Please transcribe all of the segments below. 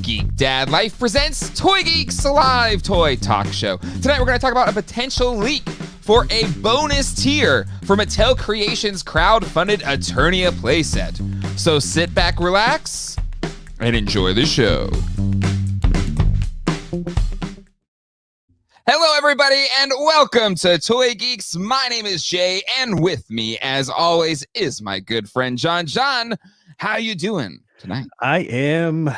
Geek Dad Life presents Toy Geeks, a live toy talk show. Tonight we're going to talk about a potential leak for a bonus tier for Mattel Creations crowd-funded Eternia Playset. So sit back, relax, and enjoy the show. Hello, everybody, and welcome to Toy Geeks. My name is Jay, and with me, as always, is my good friend John. John, how you doing tonight? I am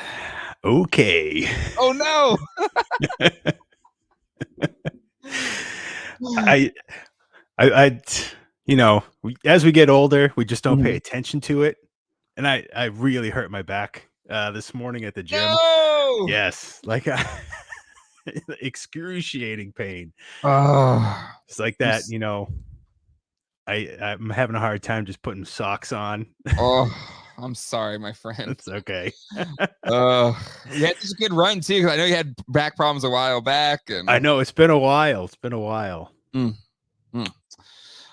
okay. Oh no! I you know, as we get older, we just don't pay attention to it. And I really hurt my back this morning at the gym. No! Yes, like excruciating pain. Oh, It's like that, I'm having a hard time just putting socks on. oh, I'm sorry, my friend. It's okay. You had such a good run too. 'Cause I know you had back problems a while back, and I know it's been a while. It's been a while.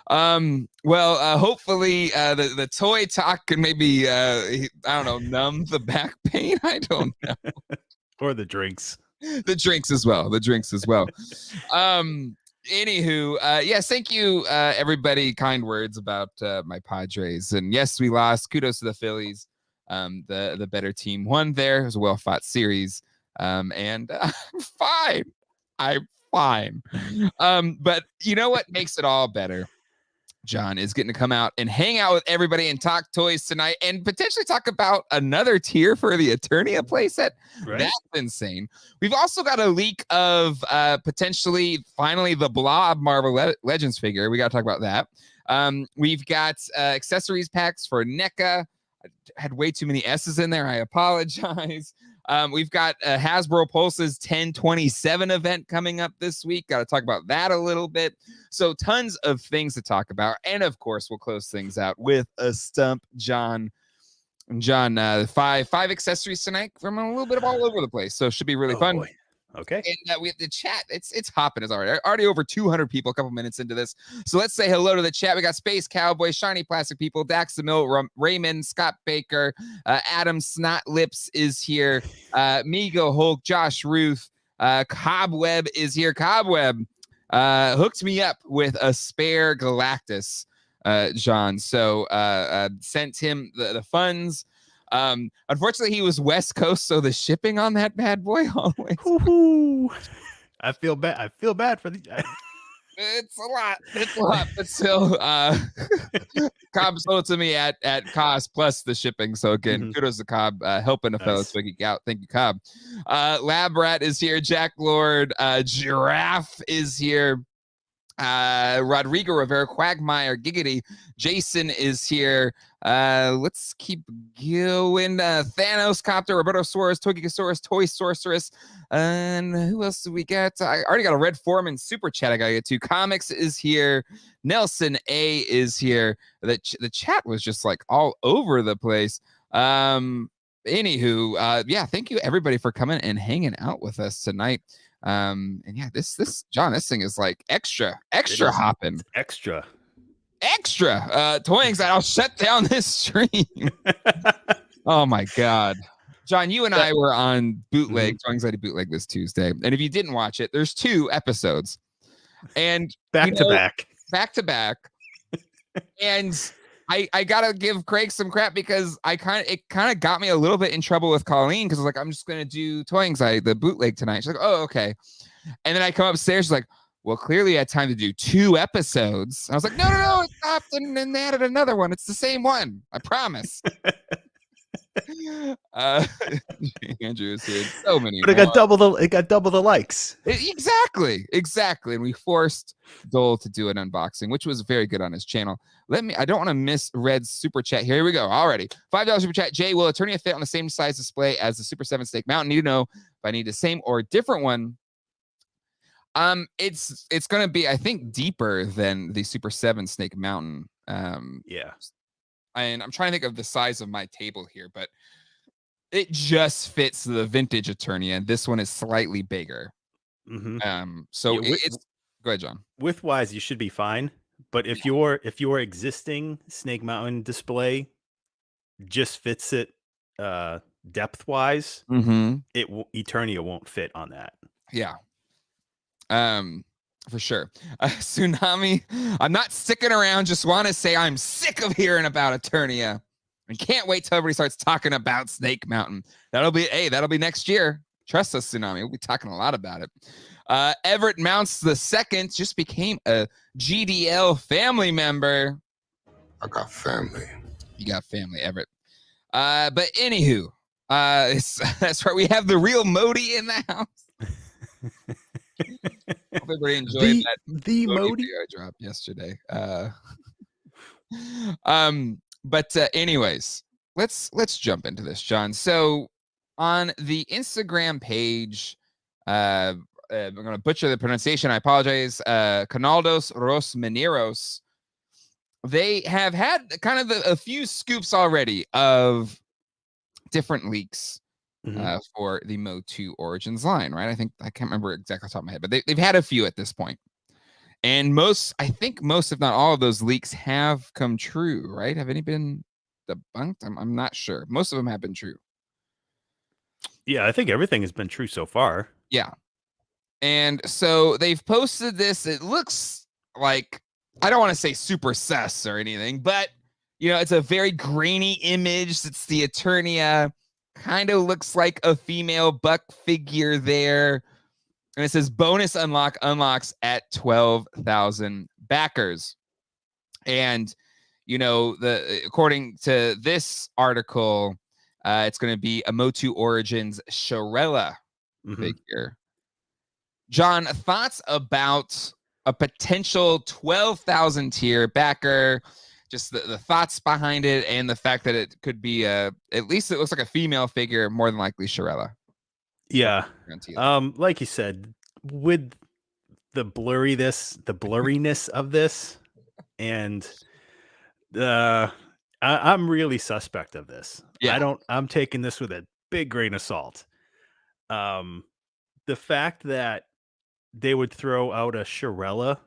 Well, hopefully the toy talk can maybe I don't know, numb the back pain. I don't know. Or the drinks. The drinks as well. Anywho, yes, thank you everybody, kind words about my Padres. And yes, we lost. Kudos to the Phillies. The better team won there. It was a well-fought series. And I'm fine. But you know what makes it all better, John, is getting to come out and hang out with everybody and talk toys tonight and potentially talk about another tier for the Eternia playset. Right. That's insane. We've also got a leak of potentially finally the Blob Marvel Legends figure. We got to talk about that. We've got accessories packs for NECA. I had way too many S's in there. I apologize. We've got Hasbro Pulse's 1027 event coming up this week. Got to talk about that a little bit. So tons of things to talk about. And of course, we'll close things out with a stump, John. John, five accessories tonight from a little bit of all over the place. So it should be really fun. Boy. Okay. And we have the chat. It's hopping. It's already over 200 people a couple minutes into this. So let's say hello to the chat. We got Space Cowboy, Shiny Plastic People, Dax the Mill, Raymond, Scott Baker, Adam Snot Lips is here, Migo Hulk, Josh Ruth, Cobweb is here. Cobweb hooked me up with a spare Galactus, John. So sent him the funds. Unfortunately, he was West Coast, so the shipping on that bad boy always. I feel bad for the. It's a lot, but still, Cobb sold it to me at cost plus the shipping. So again, kudos to Cobb helping a fellow Twiggy out. Thank you, Cobb. Lab Rat is here. Jack Lord, Giraffe is here. Rodrigo Rivera, Quagmire, Giggity, Jason is here. Let's keep going. Thanos Copter, Roberto Suarez, Togekisaurus, Toy Sorceress, and who else do we get? I already got a Red Foreman super chat I gotta get to. Comics is here. Nelson A is here. The chat was just like all over the place. Anywho, yeah, thank you everybody for coming and hanging out with us tonight. And yeah, this John, this thing is like extra hopping. Extra. Toy Anxiety, I'll shut down this stream. Oh my God. John, you and I were on Bootleg, Toy Anxiety Bootleg this Tuesday. And if you didn't watch it, there's 2 episodes. And back to back. And I gotta give Craig some crap because it kind of got me a little bit in trouble with Colleen because I was like, I'm just gonna do Toy Anxiety, the bootleg tonight. She's like, oh, okay. And then I come upstairs, she's like, well, clearly I had time to do 2 episodes. I was like, no, it stopped and then they added another one. It's the same one, I promise. Andrew is here. So many, but it got double the likes. Exactly. And we forced Dole to do an unboxing, which was very good on his channel. I don't want to miss Red's super chat here. Here we go. Already. $5 super chat. Jay, will Eternia fit on the same size display as the Super 7 Snake Mountain? Need to know if I need the same or a different one. It's gonna be, I think, deeper than the Super 7 Snake Mountain. Yeah. And I'm trying to think of the size of my table here, but it just fits the vintage Eternia, and this one is slightly bigger. So it's go ahead, John. Width-wise, you should be fine. But if your existing Snake Mountain display just fits it depth wise, Mm-hmm. Eternia won't fit on that. Yeah. For sure. Tsunami. I'm not sticking around. Just want to say I'm sick of hearing about Eternia, and can't wait till everybody starts talking about Snake Mountain. That'll be next year. Trust us, Tsunami. We'll be talking a lot about it. Everett Mounts the second just became a GDL family member. I got family. You got family, Everett. But anywho, that's right. We have the real Modi in the house. Hope everybody enjoyed the Modi video I dropped yesterday. But anyways, let's jump into this, John. So on the Instagram page, I'm gonna butcher the pronunciation. I apologize. Canaldos Ros Mineros. They have had kind of a few scoops already of different leaks for the Motu Origins line, right? I can't remember exactly off the top of my head, but they've had a few at this point. And I think most, if not all of those leaks have come true, right? Have any been debunked? I'm not sure. Most of them have been true. Yeah, I think everything has been true so far. Yeah. And so they've posted this. It looks like, I don't want to say super sus or anything, but it's a very grainy image. It's the Eternia. Kind of looks like a female buck figure there. And it says bonus unlocks at 12,000 backers. And, according to this article, it's going to be a Motu Origins Sharella figure. John, thoughts about a potential 12,000 tier backer? Just the thoughts behind it, and the fact that it could be at least it looks like a female figure, more than likely Sharella. Yeah. Like you said, with the blurriness of this, and I'm really suspect of this. Yeah. I'm taking this with a big grain of salt. The fact that they would throw out a Sharella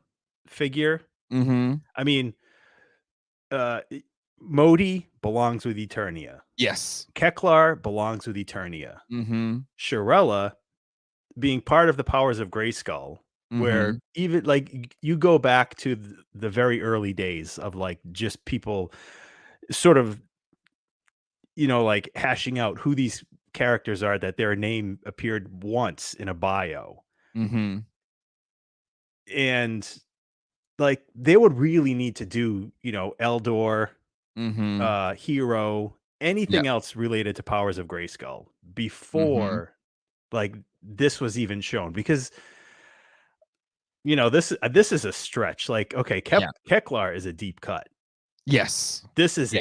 figure. I mean, Modi belongs with Eternia. Yes. Keklar belongs with Eternia. Sharella, being part of the Powers of Grayskull, where even like you go back to the very early days of like just people sort of, like hashing out who these characters are, that their name appeared once in a bio. And like they would really need to do, Eldor, Hero, anything else related to Powers of Grayskull before like this was even shown, because this is a stretch. Like, okay, Keklar is a deep cut. Yes. This is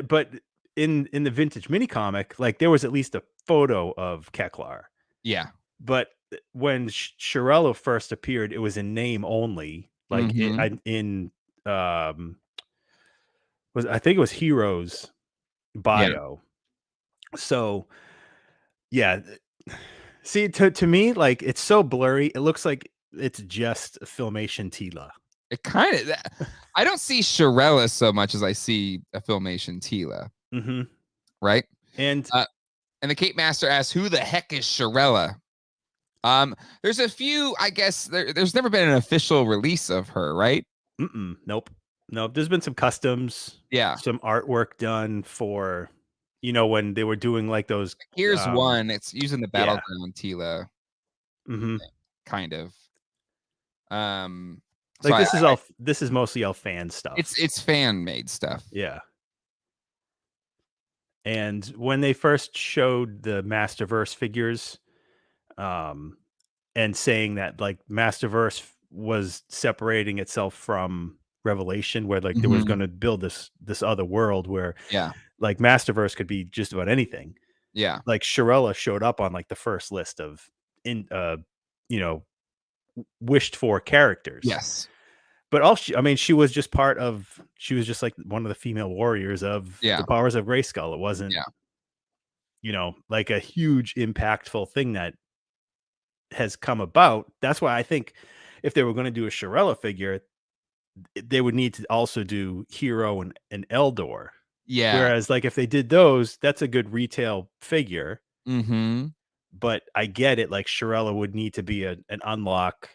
but in the vintage mini comic, like there was at least a photo of Keklar. Yeah. But when Sharella first appeared, it was in name only. Like I think it was Hero's bio. Yeah. So yeah. See, to me, like it's so blurry. It looks like it's just a Filmation Tila. It kind of. I don't see Sharella so much as I see a Filmation Tila. Right. And the Cape Master asks, "Who the heck is Sharella?" There's a few. I guess there's never been an official release of her, right? Nope. There's been some customs. Yeah. Some artwork done for. When they were doing like those. Here's one. It's using the Battleground Tila. Kind of. Like this is mostly all fan stuff. It's fan made stuff. Yeah. And when they first showed the Masterverse figures, and saying that like Masterverse was separating itself from Revelation, where like there was going to build this other world where like Masterverse could be just about anything. Yeah. Like Sharella showed up on like the first list of wished for characters. Yes. But she was just like one of the female warriors of the Powers of Grayskull. It wasn't, like a huge impactful thing that has come about. That's why I think if they were going to do a Sharella figure, they would need to also do Hero and Eldor. Yeah. Whereas, like, if they did those, that's a good retail figure. Mm-hmm. But I get it. Like, Sharella would need to be an unlock.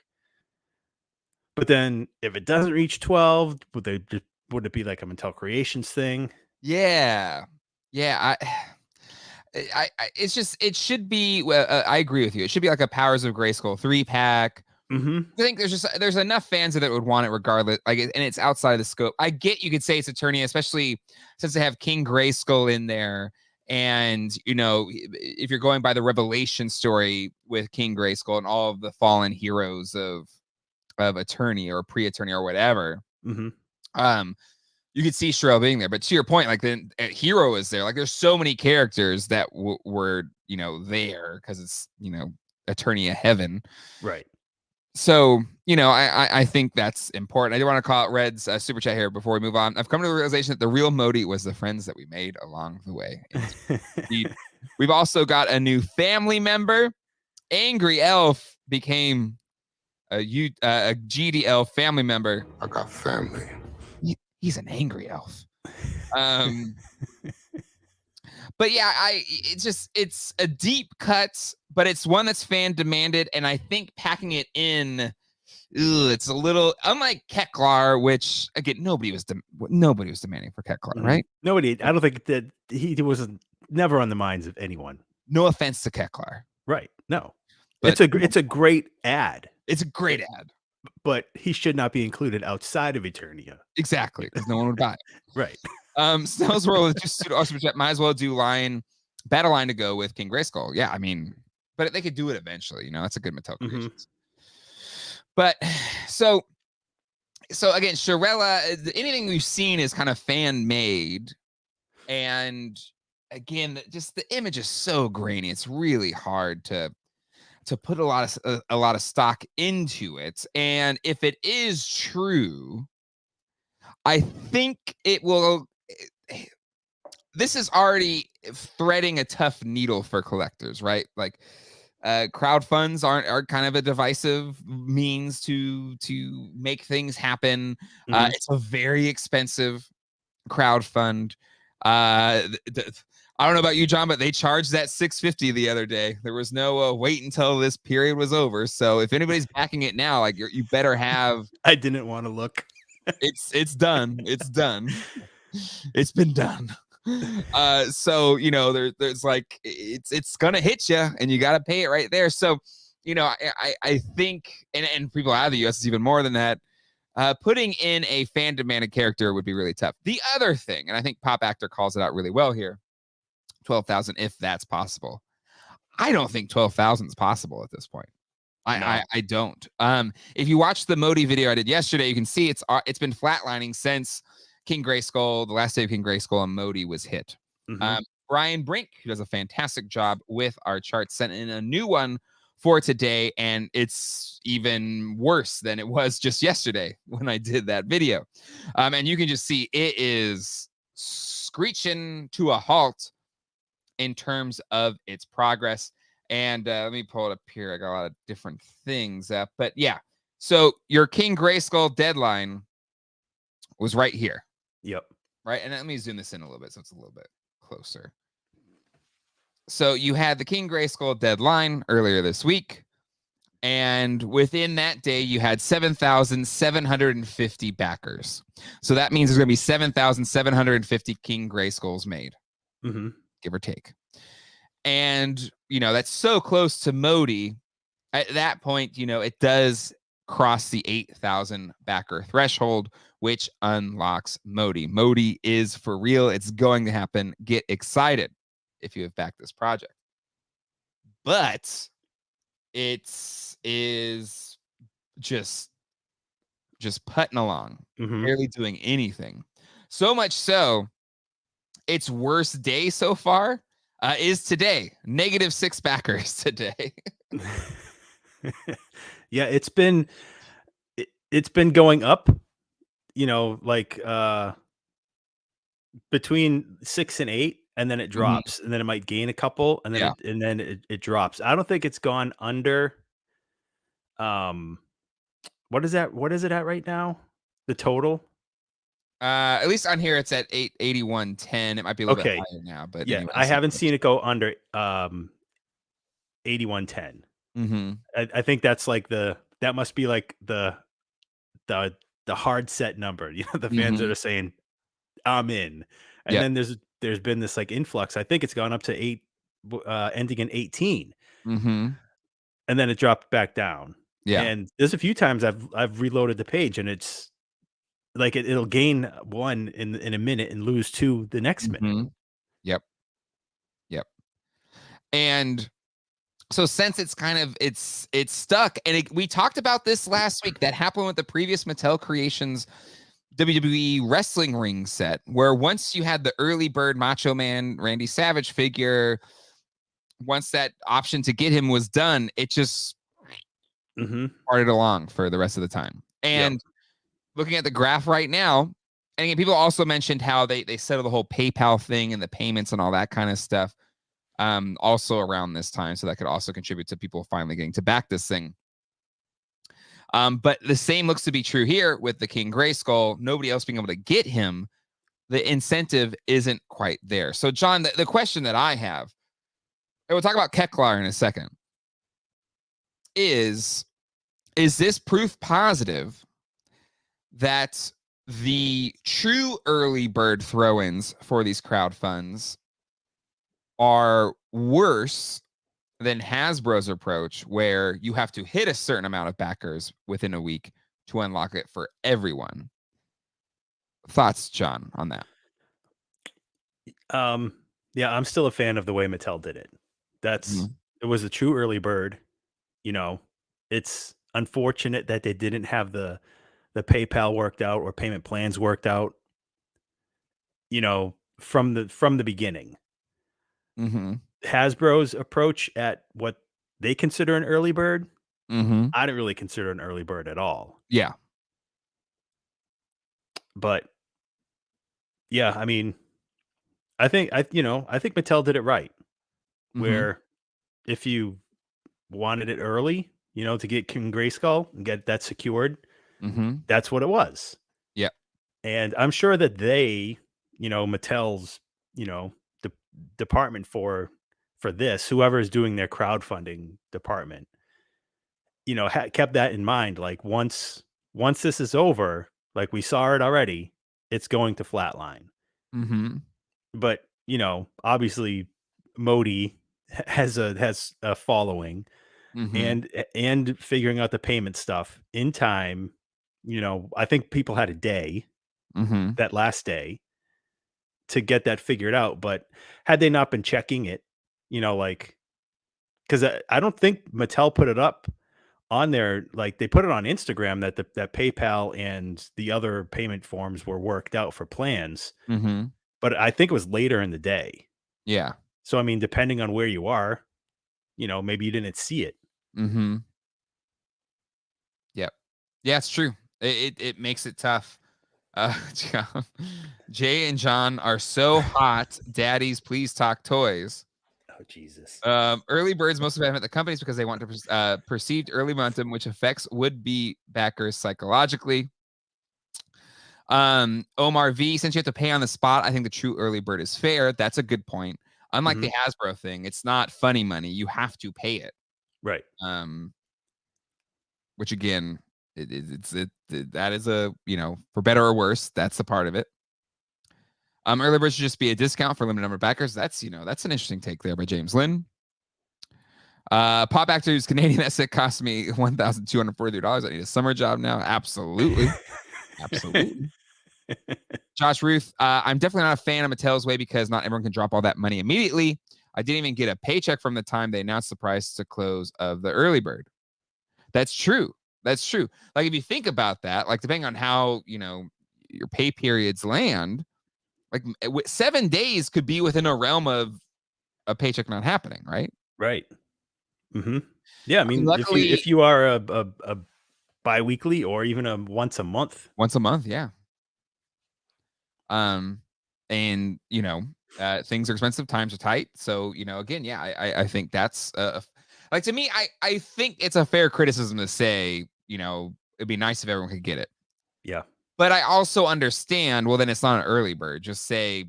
But then if it doesn't reach 12, would it be like a Mattel Creations thing? Yeah. Yeah. It's just, it should be, I agree with you. It should be like a Powers of Grayskull 3-pack. Mm-hmm. I think there's enough fans that would want it regardless. Like, and it's outside of the scope. I get you could say it's Eternia, especially since they have King Grayskull in there. And, you know, if you're going by the Revelation story with King Grayskull and all of the fallen heroes of Eternia or pre-Eternia or whatever, you could see Sharella being there. But to your point, like, the Hero is there. Like, there's so many characters that were, you know, there because it's, you know, Eternia heaven. Right. So, you know, I think that's important. I do want to call out Red's super chat here before we move on. I've come to the realization that the real Modi was the friends that we made along the way. We've also got a new family member. Angry Elf became a GDL family member. I got family. He's an angry elf. But yeah, it's a deep cut, but it's one that's fan demanded, and I think packing it in, it's a little unlike Keklar, which again nobody was demanding for Keklar, right? Nobody. I don't think that he was never on the minds of anyone. No offense to Keklar, right? No, but it's a great ad. It's a great ad, but he should not be included outside of Eternia. Exactly, because no one would buy it. Right. Snell's World is just awesome. Might as well do battle line to go with King Grayskull. Yeah, I mean, but they could do it eventually. You know, that's a good Mattel Creations. But so again, Sharella, anything we've seen is kind of fan made, and again, just the image is so grainy. It's really hard to put a lot of stock into it. And if it is true, I think it will. This is already threading a tough needle for collectors, right? Like, crowd funds are kind of a divisive means to make things happen. It's a very expensive crowd fund. I don't know about you, John, but they charged that $650 the other day. There was no wait until this period was over. So if anybody's backing it now, like, you better have. I didn't want to look. It's done. It's done. It's been done. So, you know, there's like, it's gonna hit you and you got to pay it right there. So, you know, I think, and people out of the US is even more than that. Putting in a fan demanded character would be really tough. The other thing, and I think Pop Actor calls it out really well here, 12,000, if that's possible. I don't think 12,000 is possible at this point. I don't. If you watch the Modi video I did yesterday, you can see it's been flatlining since King Grayskull, the last day of King Grayskull and Modi was hit. Brian Brink, who does a fantastic job with our charts, sent in a new one for today, and it's even worse than it was just yesterday when I did that video. And you can just see it is screeching to a halt in terms of its progress. And let me pull it up here. I got a lot of different things up, but yeah. So your King Grayskull deadline was right here. Yep. Right. And let me zoom this in a little bit so it's a little bit closer. So you had the King Grayskull deadline earlier this week. And within that day, you had 7,750 backers. So that means there's going to be 7,750 King Grayskulls made, give or take. And, you know, that's so close to Modi. At that point, you know, it does cross the 8,000 backer threshold, which unlocks Modi. Modi is for real. It's going to happen. Get excited if you have backed this project. But is just putting along, barely doing anything. So much so, its worst day so far is today. -6 backers today. Yeah, it's been going up, you know, like between 6 and 8, and then it drops, and then it might gain a couple, and then it drops. I don't think it's gone under. What is that? What is it at right now? The total? At least on here it's at 81.10. It might be a little bit higher now, but yeah, anyway, I haven't seen it go under 81.10. I think that's like that must be like the hard set number. You know, the fans that are saying I'm in, and then there's been this like influx. I think it's gone up to 8, ending in 18, and then it dropped back down. Yeah. And there's a few times I've reloaded the page, and it's like it'll gain 1 in a minute and lose 2 the next minute. Yep. And so since it's kind of it's stuck, and we talked about this last week, that happened with the previous Mattel Creations WWE wrestling ring set, where once you had the early bird Macho Man Randy Savage figure, once that option to get him was done, it just parted along for the rest of the time. And looking at the graph right now, and again, people also mentioned how they settled the whole PayPal thing and the payments and all that kind of stuff. Also around this time, so that could also contribute to people finally getting to back this thing. But the same looks to be true here with the King Grayskull. Nobody else being able to get him. The incentive isn't quite there. So, John, the question that I have, and we'll talk about Keklar in a second, is this proof positive that the true early bird throw-ins for these crowd funds are worse than Hasbro's approach, where you have to hit a certain amount of backers within a week to unlock it for everyone? Thoughts, John, on that? Yeah, I'm still a fan of the way Mattel did it. It was a true early bird. You know, it's unfortunate that they didn't have the PayPal worked out or payment plans worked out, you know, from the beginning. Hasbro's approach at what they consider an early bird, I didn't really consider an early bird at all. Yeah. But yeah, I mean, I think Mattel did it right. Where if you wanted it early, you know, to get King Grayskull and get that secured, that's what it was. Yeah. And I'm sure that they, you know, Mattel's, you know, department for this, whoever is doing their crowdfunding department, you know, kept that in mind. Like once this is over, like we saw it already, it's going to flatline. But you know, obviously, Modi has a following, and figuring out the payment stuff in time. You know, I think people had a day, that last day, to get that figured out. But had they not been checking it, you know, like, because I don't think Mattel put it up on there. Like they put it on Instagram that that PayPal and the other payment forms were worked out for plans. But I think it was later in the day. Yeah. So I mean, depending on where you are, you know, maybe you didn't see it. Yep. Yeah, it's true. It makes it tough. Jay and John are so hot. Daddies, please talk toys. Oh, Jesus. Early birds mostly benefit the companies because they want to perceived early momentum, which affects would-be backers psychologically. Omar V, since you have to pay on the spot, I think the true early bird is fair. That's a good point. Unlike the Hasbro thing, it's not funny money. You have to pay it. Right. Which again, that is a, you know, for better or worse, that's the part of it. Early bird should just be a discount for limited number of backers. That's, you know, that's an interesting take there by James Lynn. Pop Actors Canadian asset cost me $1,243. I need a summer job now. Absolutely. Absolutely. Josh Ruth, I'm definitely not a fan of Mattel's way because not everyone can drop all that money immediately. I didn't even get a paycheck from the time they announced the price to close of the early bird. That's true. That's true. Like if you think about that, like depending on how, you know, your pay periods land, like 7 days could be within a realm of a paycheck not happening, right? Right. Yeah, I mean, luckily, if you are a bi-weekly or even a once a month, yeah. And you know, things are expensive, times are tight. So, you know, again, yeah, I think that's like to me, I think it's a fair criticism to say, you know, it'd be nice if everyone could get it. Yeah. But I also understand, well, then it's not an early bird. Just say,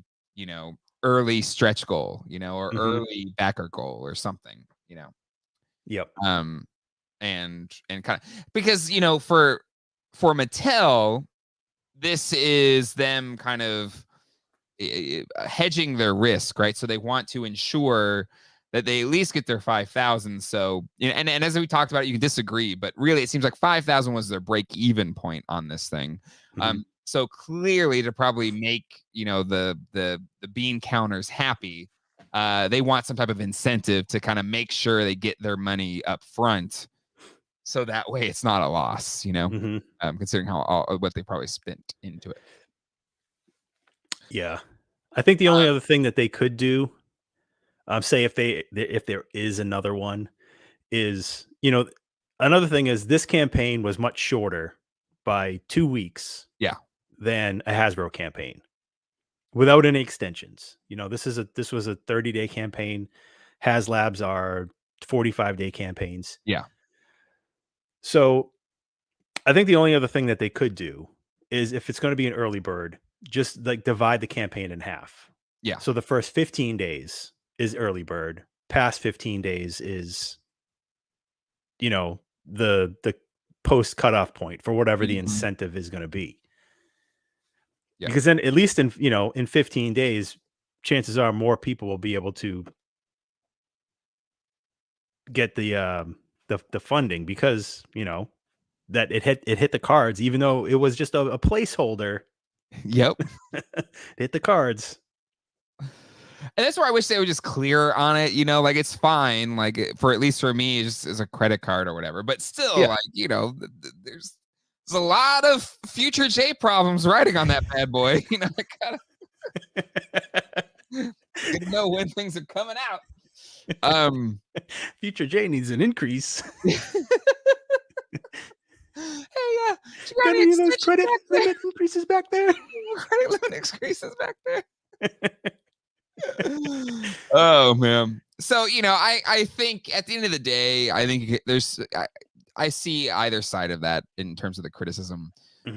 early stretch goal, or early backer goal or something, Yep. And kind of, because, for Mattel, this is them kind of hedging their risk, right? So they want to ensure that they at least get their 5,000. So, and as we talked about, you can disagree, but really it seems like 5,000 was their break-even point on this thing. So clearly, to probably make the bean counters happy, they want some type of incentive to kind of make sure they get their money up front, so that way it's not a loss. Considering what they probably spent into it. Yeah, I think the only other thing that they could do, say if there is another one, is another thing is this campaign was much shorter by 2 weeks. Yeah. Than a Hasbro campaign, without any extensions. This was a 30-day campaign. HasLabs are 45-day campaigns. Yeah. So I think the only other thing that they could do is, if it's going to be an early bird, just like divide the campaign in half. Yeah. So the first 15 days is early bird. Past 15 days is, the post cutoff point for whatever the incentive is going to be. Yeah. Because then at least in 15 days, chances are more people will be able to get the funding, because that it hit the cards, even though it was just a placeholder. Yep. It hit the cards. And that's where I wish they were just clear on it, like it's fine, like for at least for me, just as a credit card or whatever. But still, like, there's a lot of Future J problems writing on that bad boy. I gotta know when things are coming out. Future J needs an increase. Hey, got any of those credit limit increases back there? Credit limit increases back there. Oh man. So I think at the end of the day, I think I see either side of that in terms of the criticism. If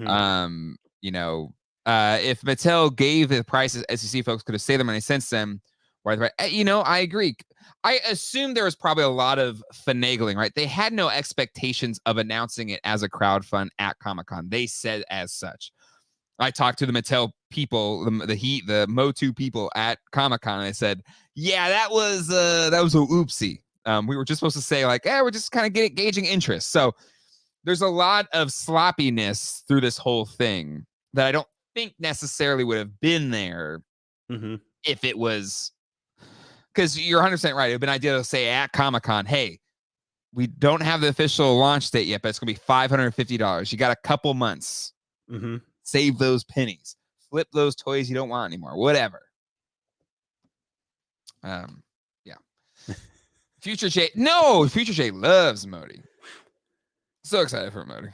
Mattel gave the prices, SEC folks could have saved them and they sent them. I agree. I assume there was probably a lot of finagling, right? They had no expectations of announcing it as a crowdfund at Comic-Con. They said as such. I talked to the Mattel people, the Motu people at Comic-Con, and I said, yeah, that was a oopsie. We were just supposed to say like, we're just kind of gauging interest. So there's a lot of sloppiness through this whole thing that I don't think necessarily would have been there if it was, because you're 100% right. It would have been ideal to say at Comic-Con, hey, we don't have the official launch date yet, but it's going to be $550. You got a couple months. Save those pennies. Flip those toys you don't want anymore. Whatever. Yeah. Future J loves Modi. So excited for Modi.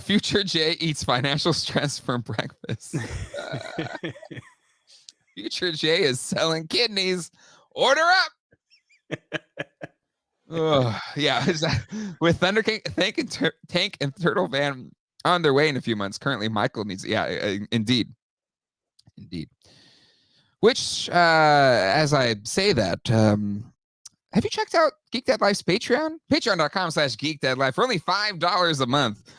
Future J eats financial stress for breakfast. Future J is selling kidneys. Order up. Yeah. With Thunder Tank and Turtle Van on their way in a few months. Currently, Michael needs. Yeah, indeed. Which, as I say that, have you checked out Geek Dad Life's Patreon? Patreon.com/GeekDadLife. For only $5 a month,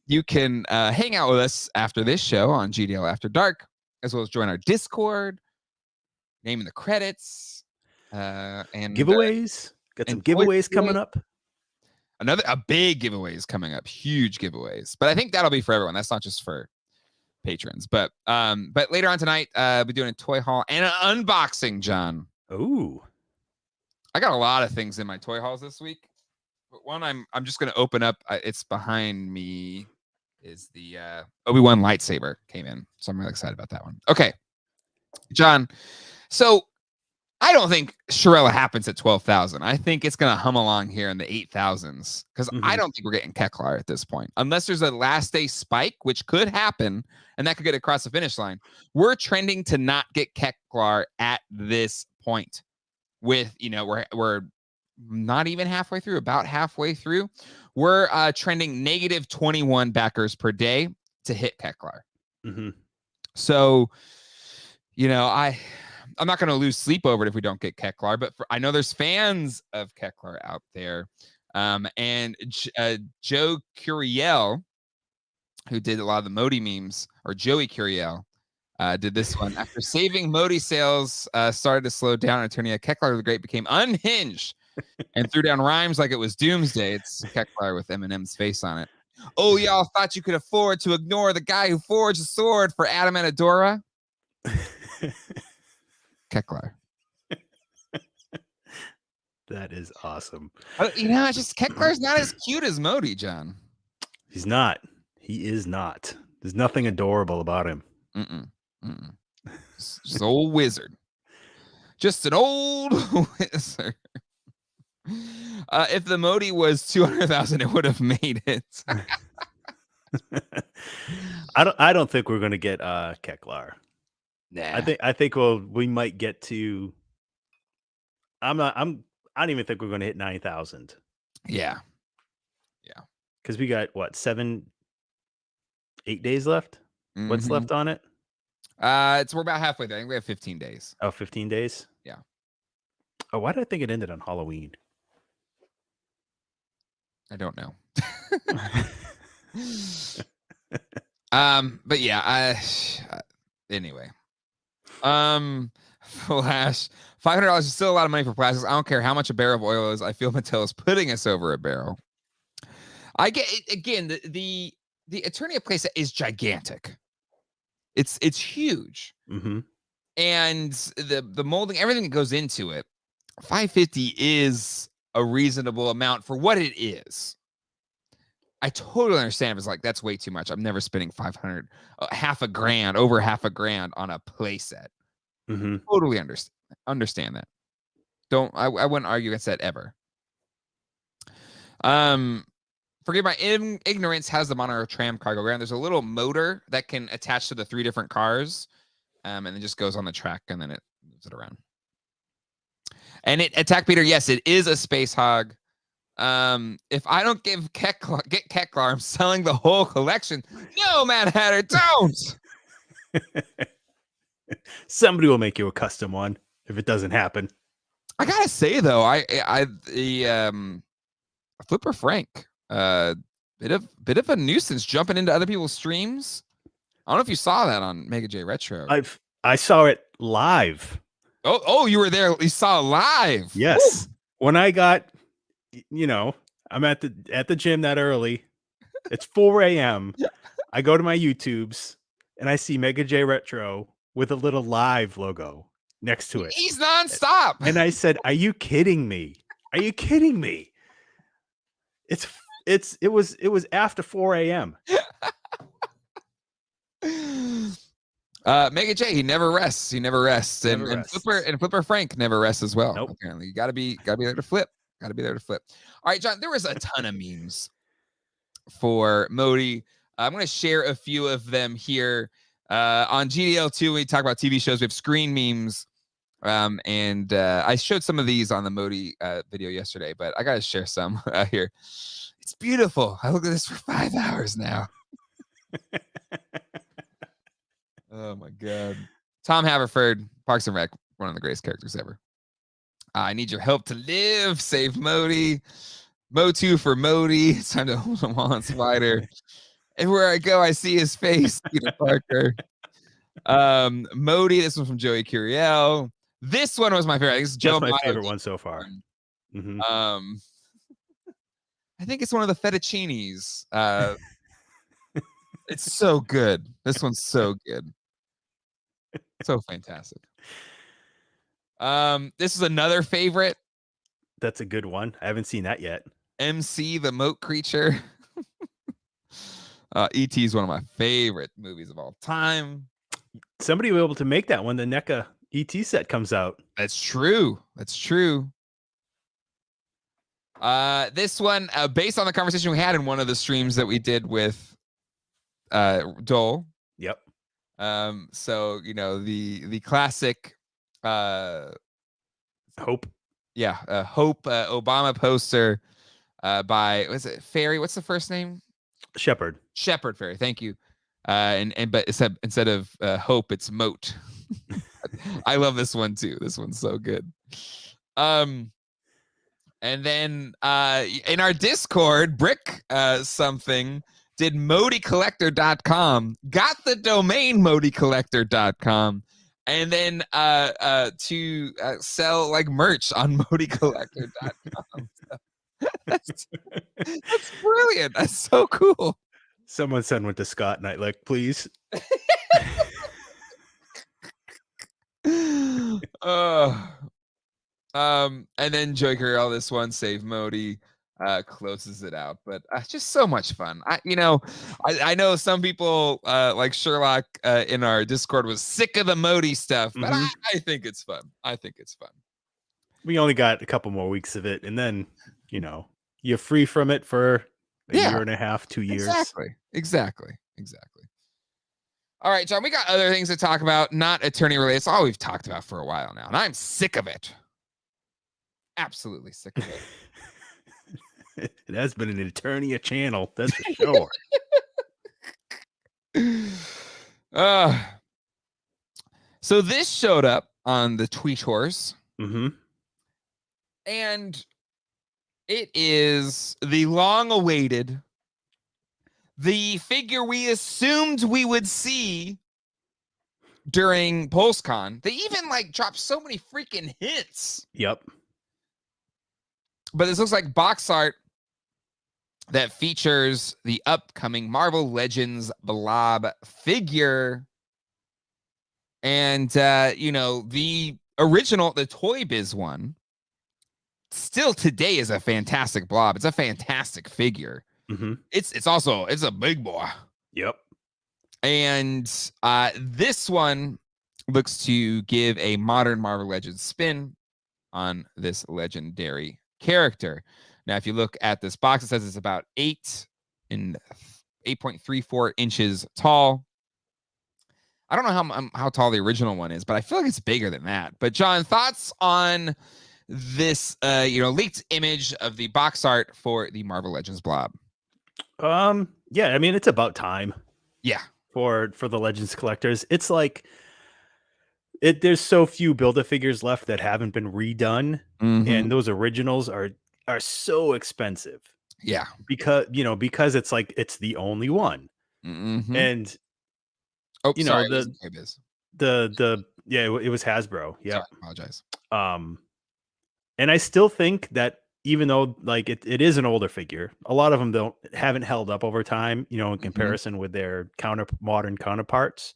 you can hang out with us after this show on GDL After Dark, as well as join our Discord, name in the credits, and giveaways. Got some giveaways coming up. A big giveaway is coming up. Huge giveaways. But I think that'll be for everyone. That's not just for patrons. But later on tonight, we'll be doing a toy haul and an unboxing, John. Ooh. I got a lot of things in my toy hauls this week. But one I'm just going to open up. It's behind me. Is the Obi-Wan lightsaber came in. So I'm really excited about that one. Okay. John. So I don't think Sharella happens at 12,000. I think it's going to hum along here in the 8,000s, because I don't think we're getting Keklar at this point. Unless there's a last day spike, which could happen, and that could get across the finish line. We're trending to not get Keklar at this point. With, we're not even halfway through, about halfway through. We're trending -21 backers per day to hit Keklar. So, I'm not going to lose sleep over it if we don't get Keklar, but I know there's fans of Keklar out there. And Joe Curiel, who did a lot of the Modi memes, or Joey Curiel, did this one. After saving Modi sales started to slow down, Eternia, Keklar the Great became unhinged and threw down rhymes like it was doomsday. It's Keklar with Eminem's face on it. Oh, y'all thought you could afford to ignore the guy who forged a sword for Adam and Adora? Keklar. That is awesome. Just Keklar's not as cute as Modi, John. He's not. He is not. There's nothing adorable about him. Just an old wizard. Just an old wizard. If the Modi was 200,000, it would have made it. I don't think we're gonna get Keklar. Nah. I think we might get to. I don't even think we're gonna hit 9,000. Yeah. Because we got what 8 days left. What's left on it? We're about halfway there. I think we have 15 days. Oh, 15 days. Yeah. Oh, why did I think it ended on Halloween? I don't know. But yeah, anyway. Flash, $500 is still a lot of money for plastics. I don't care how much a barrel of oil is. I feel Mattel is putting us over a barrel. I get it, again, the Eternia playset is gigantic. It's huge. And the molding, everything that goes into it, $550 is a reasonable amount for what it is. I totally understand if it's like, that's way too much. I'm never spending $500, over $1,000 on a playset. Totally understand that. I wouldn't argue against that ever. Forgive my ignorance. Has the Monarch Tram cargo ground? There's a little motor that can attach to the 3 different cars, and it just goes on the track, and then it moves it around. And Attack Peter, yes, it is a space hog. If I don't get Keklar, I'm selling the whole collection. No, Mad Hatter, don't. Somebody will make you a custom one if it doesn't happen. I gotta say though, Flipper Frank, bit of a nuisance jumping into other people's streams. I don't know if you saw that on Mega J Retro. I saw it live. Oh, you were there. You saw it live. Yes. Woo. When I got, I'm at the gym that early. It's 4 a.m. I go to my YouTubes and I see Mega J Retro with a little live logo next to it. He's nonstop. And I said, "Are you kidding me? Are you kidding me?" It was after 4 a.m. Mega J, he never rests. And Flipper Frank never rests as well. Nope. Apparently, you gotta be there to flip. All right, John. There was a ton of memes for Modi. I'm gonna share a few of them here. On GDL2, we talk about TV shows. We have screen memes. And I showed some of these on the Modi video yesterday, but I gotta share some here. It's beautiful. I looked at this for 5 hours now. Oh my god. Tom Haverford, Parks and Rec, one of the greatest characters ever. I need your help to live. Save Modi. Motu for Modi. It's time to hold him on Spider. Everywhere I go, I see his face. Peter Parker. Modi. This one from Joey Curiel. This one was my favorite. I think it's That's my favorite one so far. I think it's one of the fettuccinis. It's so good. This one's so good. So fantastic. This is another favorite. That's a good one. I haven't seen that yet. MC the Moat Creature. E.T. is one of my favorite movies of all time. Somebody will be able to make that when the NECA ET set comes out. That's true. This one, based on the conversation we had in one of the streams that we did with Dole. Yep. So the classic Hope. Yeah, Hope Obama poster by, was it Ferry? What's the first name? Shepherd Ferry. Thank you. But instead of hope, it's moat. I love this one too. This one's so good. And then in our Discord, Brick something did modicollector.com, got the domain modicollector.com, and then to sell like merch on modicollector.com. That's brilliant. That's so cool. Someone send one to Scott Knightlick, please. And then Joker, all this one, Save Modi, closes it out. But just so much fun. I know some people like Sherlock in our Discord was sick of the Modi stuff, but I think it's fun. I think it's fun. We only got a couple more weeks of it, and then you're free from it for a year and a half, 2 years. Exactly. All right, John, we got other things to talk about, not Eternia related. It's all we've talked about for a while now, and I'm sick of it. Absolutely sick of it. It has been an Eternia channel, that's for sure. So this showed up on the Tweet Horse. And it is the long-awaited, the figure we assumed we would see during PulseCon. They even like dropped so many freaking hints. Yep. But this looks like box art that features the upcoming Marvel Legends Blob figure. And, the original, the Toy Biz one, still today is a fantastic Blob. It's a fantastic figure. It's a big boy. Yep. And this one looks to give a modern Marvel Legends spin on this legendary character. Now, if you look at this box, it says it's about 8.34 inches tall. I don't know how tall the original one is, but I feel like it's bigger than that. But John, thoughts on this leaked image of the box art for the Marvel Legends Blob? Yeah, I mean, it's about time. Yeah. For the Legends collectors. It's like there's so few Build-A-Figures left that haven't been redone, and those originals are so expensive. Yeah. Because it's like it's the only one. And it was Hasbro. Yeah. Apologize. And I still think that even though like it is an older figure, a lot of them haven't held up over time, in comparison with their modern counterparts.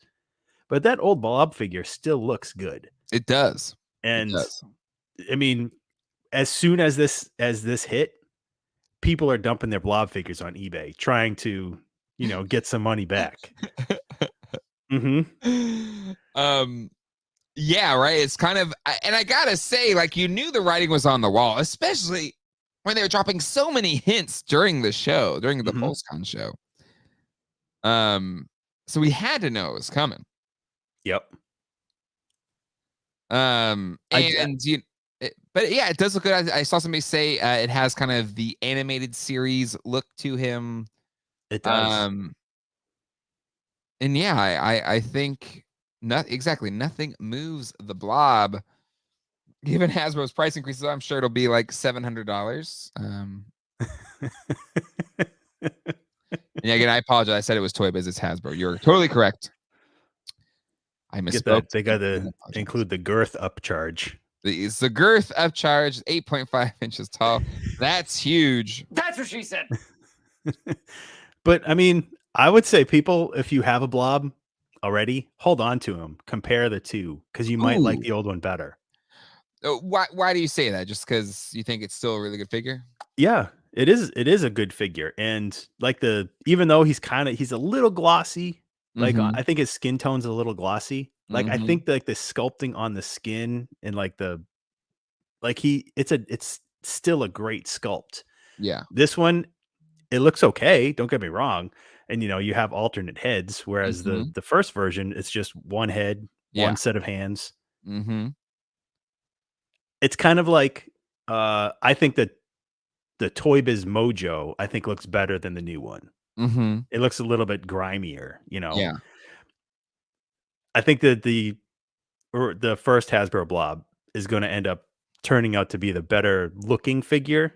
But that old Blob figure still looks good. It does. And I mean, as soon as this hit, people are dumping their Blob figures on eBay, trying to, get some money back. Yeah, right. It's kind of, and I gotta say, like, you knew the writing was on the wall, especially when they were dropping so many hints during the show, during the PulseCon show. So we had to know it was coming. Yep. But yeah, it does look good. I saw somebody say it has kind of the animated series look to him. It does. And yeah, I think nothing moves the Blob. Given Hasbro's price increases, I'm sure it'll be like $700. Yeah, again, I apologize. I said it was Toy Biz. It's Hasbro. You're totally correct. I misspoke. They got to include the girth upcharge. It's the girth upcharge, 8.5 inches tall. That's huge. That's what she said. But I mean, I would say people, if you have a Blob already, hold on to them. Compare the two because you might like the old one better. Why do you say that? Just because you think it's still a really good figure? Yeah, it is. It is a good figure, and like even though he's a little glossy. Like I think his skin tone's a little glossy. Like I think like the sculpting on the skin and like it's still a great sculpt. Yeah. This one, it looks okay. Don't get me wrong. And you have alternate heads, whereas the first version, it's just one head, one set of hands. It's kind of like I think that the Toy Biz Mojo, I think, looks better than the new one. It looks a little bit grimier, Yeah. I think that the first Hasbro blob is going to end up turning out to be the better looking figure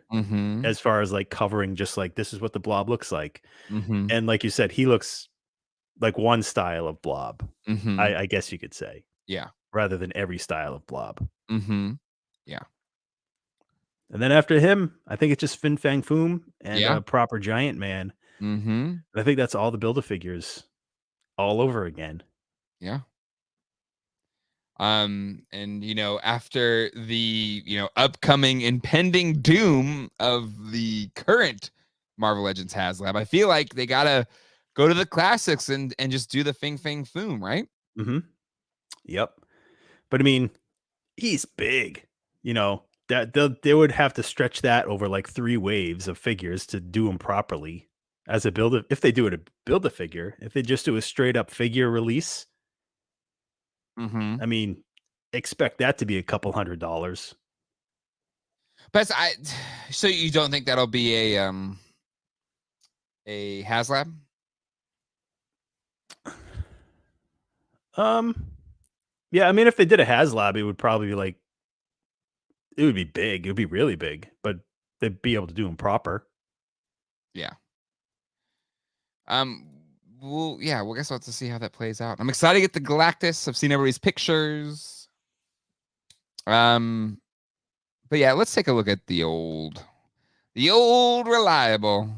as far as like covering just like this is what the blob looks like. And like you said, he looks like one style of blob. I guess you could say. Yeah. Rather than every style of blob. Yeah. And then after him, I think it's just Fin Fang Foom and Yeah. a proper Giant Man. And I think that's all the Build-A-Figures all over again. Yeah. And after the upcoming impending doom of the current Marvel Legends HasLab, I feel like they gotta go to the classics and just do the Fing Fang Foom, right? Yep. But I mean, he's big. That they would have to stretch that over like 3 waves of figures to do them properly as a build. If they do it a build a figure, if they just do a straight up figure release, I mean, expect that to be a couple $100. But so you don't think that'll be a HasLab? Yeah, I mean, if they did a HasLab, it would probably be like it would be big. It would be really big, but they'd be able to do them proper. Yeah. Well, yeah, we'll guess we'll have to see how that plays out. I'm excited to get the Galactus. I've seen everybody's pictures. But yeah, let's take a look at the old reliable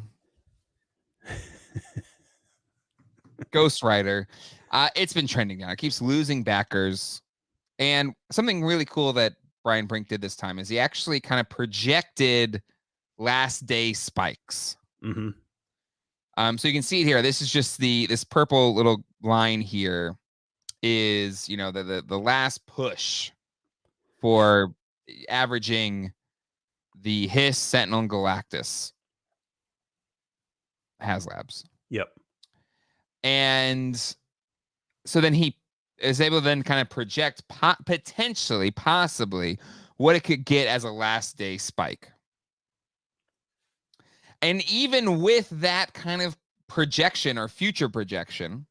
Ghost Rider. It's been trending now. It keeps losing backers. And something really cool that Brian Brink did this time is he actually kind of projected last day spikes. So you can see it here. This is just this purple little line here is, the last push for averaging the Hiss, Sentinel, and Galactus HasLabs. Yep. And so then he is able to then kind of project possibly what it could get as a last day spike. And even with that kind of projection or future projection,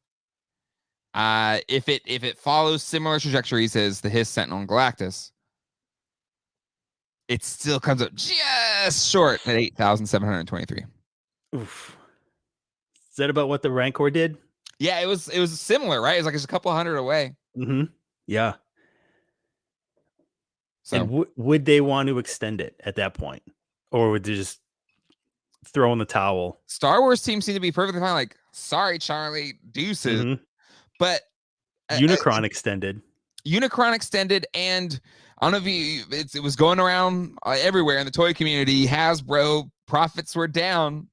if it follows similar trajectories as the Hiss, Sentinel, and Galactus, it still comes up just short at 8,723. Oof. Is that about what the Rancor did? Yeah, it was similar, right? It's like it's a couple hundred away. Yeah. So, and would they want to extend it at that point, or would they just throw in the towel? Star Wars teams seem to be perfectly fine. Like, sorry, Charlie, deuces. But Unicron extended. Unicron extended, and I don't know if it was going around everywhere in the toy community. Hasbro profits were down.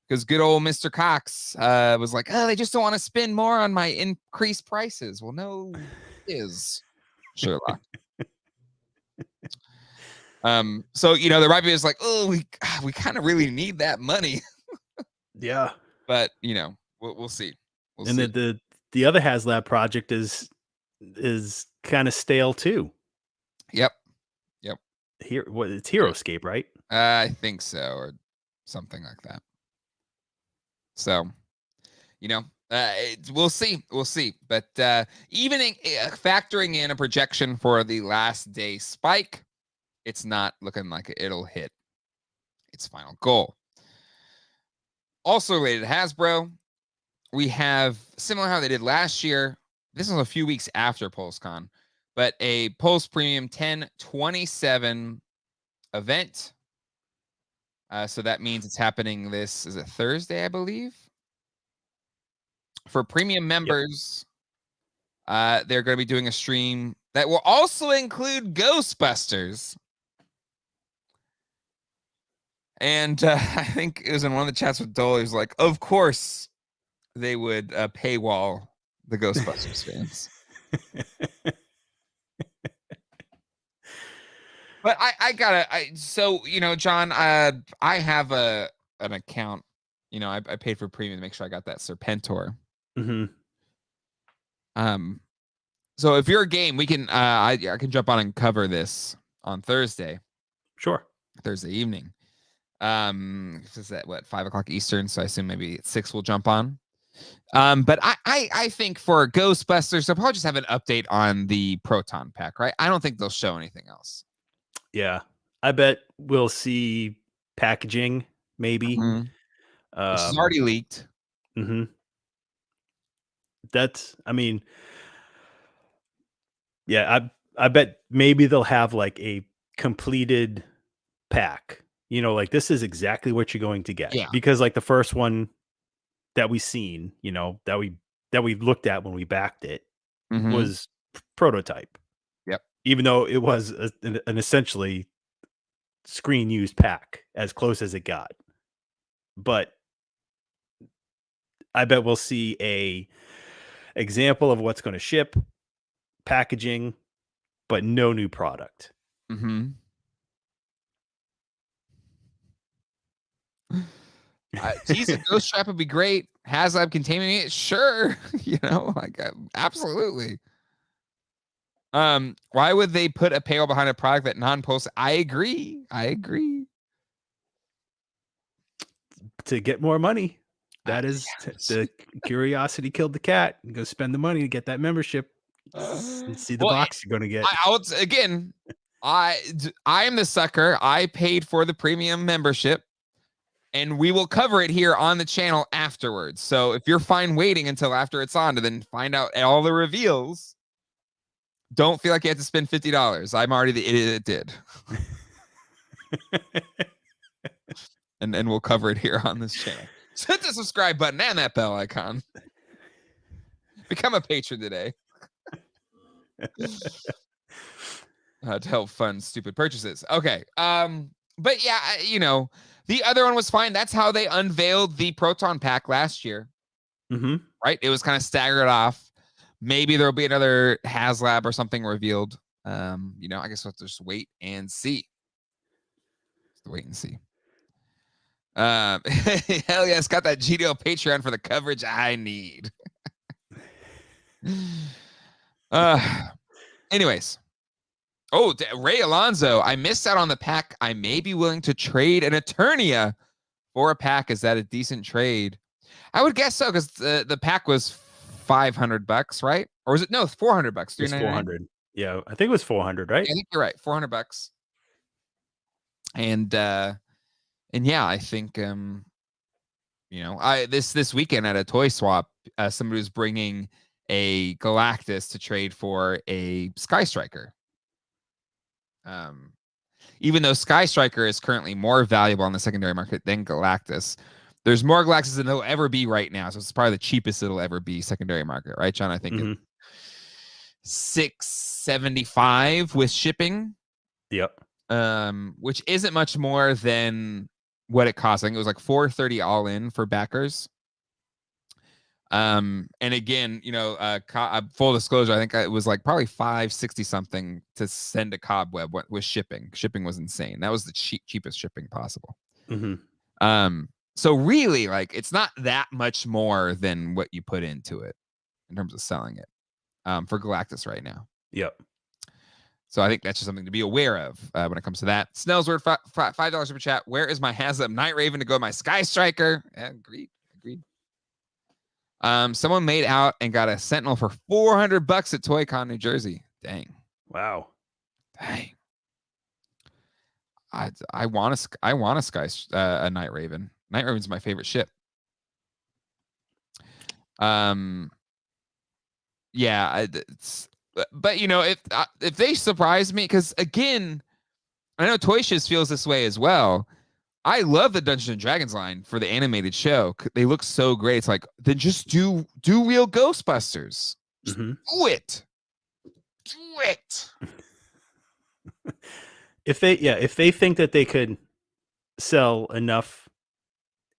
Because good old Mr. Cox was like, oh, they just don't want to spend more on my increased prices. Well, no, it is Sherlock. So there might be just like, oh, we kind of really need that money. Yeah, but we'll see. And the other HasLab project is kind of stale too. Yep. Here, it's HeroScape, right? I think so, or something like that. So, we'll see. But even factoring in a projection for the last day spike, it's not looking like it'll hit its final goal. Also related to Hasbro, we have, similar how they did last year, this was a few weeks after PulseCon, but a Pulse Premium 1027 event. So that means it's happening is it Thursday, I believe? For premium members, they're going to be doing a stream that will also include Ghostbusters. And I think it was in one of the chats with Dole. He was like, of course they would paywall the Ghostbusters fans. But so John, I have an account. I paid for premium to make sure I got that Serpentor. So if you're a game, we can I can jump on and cover this on Thursday. Sure. Thursday evening. This is at what 5 o'clock Eastern, so I assume maybe at 6 we'll jump on. But I think for Ghostbusters, they'll probably just have an update on the Proton Pack, right? I don't think they'll show anything else. Yeah, I bet we'll see packaging, maybe. Which is already leaked. That's, I mean, yeah, I bet maybe they'll have like a completed pack. You know, like this is exactly what you're going to get. Yeah. Because like the first one that we seen, you know, that we looked at when we backed it was prototype. Yep. Even though it was an essentially screen used pack, as close as it got. But I bet we'll see a example of what's going to ship, packaging, but no new product. Geez, a ghost trap would be great. HasLab containing it, sure. You know, like absolutely. Why would they put a paywall behind a product that non-post? I agree. To get more money. That is the curiosity killed the cat. You go spend the money to get that membership. And see the box you're going to get. I am the sucker. I paid for the premium membership, and we will cover it here on the channel afterwards. So if you're fine waiting until after it's on to then find out all the reveals, don't feel like you have to spend $50. I'm already the idiot that did. and we'll cover it here on this channel. So hit the subscribe button and that bell icon. Become a patron today. To help fund stupid purchases. Okay. But yeah, you know, the other one was fine. That's how they unveiled the Proton Pack last year. Right? It was kind of staggered off. Maybe there'll be another HasLab or something revealed. You know, I guess we'll have to just wait and see. Wait and see. Hell yes, got that GDO Patreon for the coverage I need. Anyways. Oh, Ray Alonso, I missed out on the pack. I may be willing to trade an Eternia for a pack. Is that a decent trade? I would guess so, because the pack was $500, right? Or was it no $400? It's $400. Yeah, I think it was $400, right? Yeah, I think you're right. $400. And yeah, I think you know, this weekend at a toy swap, somebody was bringing a Galactus to trade for a Sky Striker. Even though Sky Striker is currently more valuable on the secondary market than Galactus, there's more Galactus than there'll ever be right now. So it's probably the cheapest it'll ever be secondary market, right, John? I think $675 with shipping. Yep. Which isn't much more than what it costs. I think it was like $430 all in for backers. And again, you know, full disclosure, I think it was like probably $560 something to send a Cobweb with shipping. Shipping was insane. That was the cheapest shipping possible. So really, like, it's not that much more than what you put into it in terms of selling it for Galactus right now. Yep. So I think that's just something to be aware of when it comes to that. Snellsword, $5 super chat. Where is my HasLab Night Raven to go? My Sky Striker. Yeah, agreed. Someone made out and got a Sentinel for $400 at ToyCon, New Jersey. Dang. Wow. Dang. I want a Night Raven. Night Raven's my favorite ship. Yeah, but you know, if they surprise me, because again, I know Toy Shiz feels this way as well. I love the Dungeons and Dragons line for the animated show. They look so great. It's like, then just do real Ghostbusters. Just do it. Do it. If they think that they could sell enough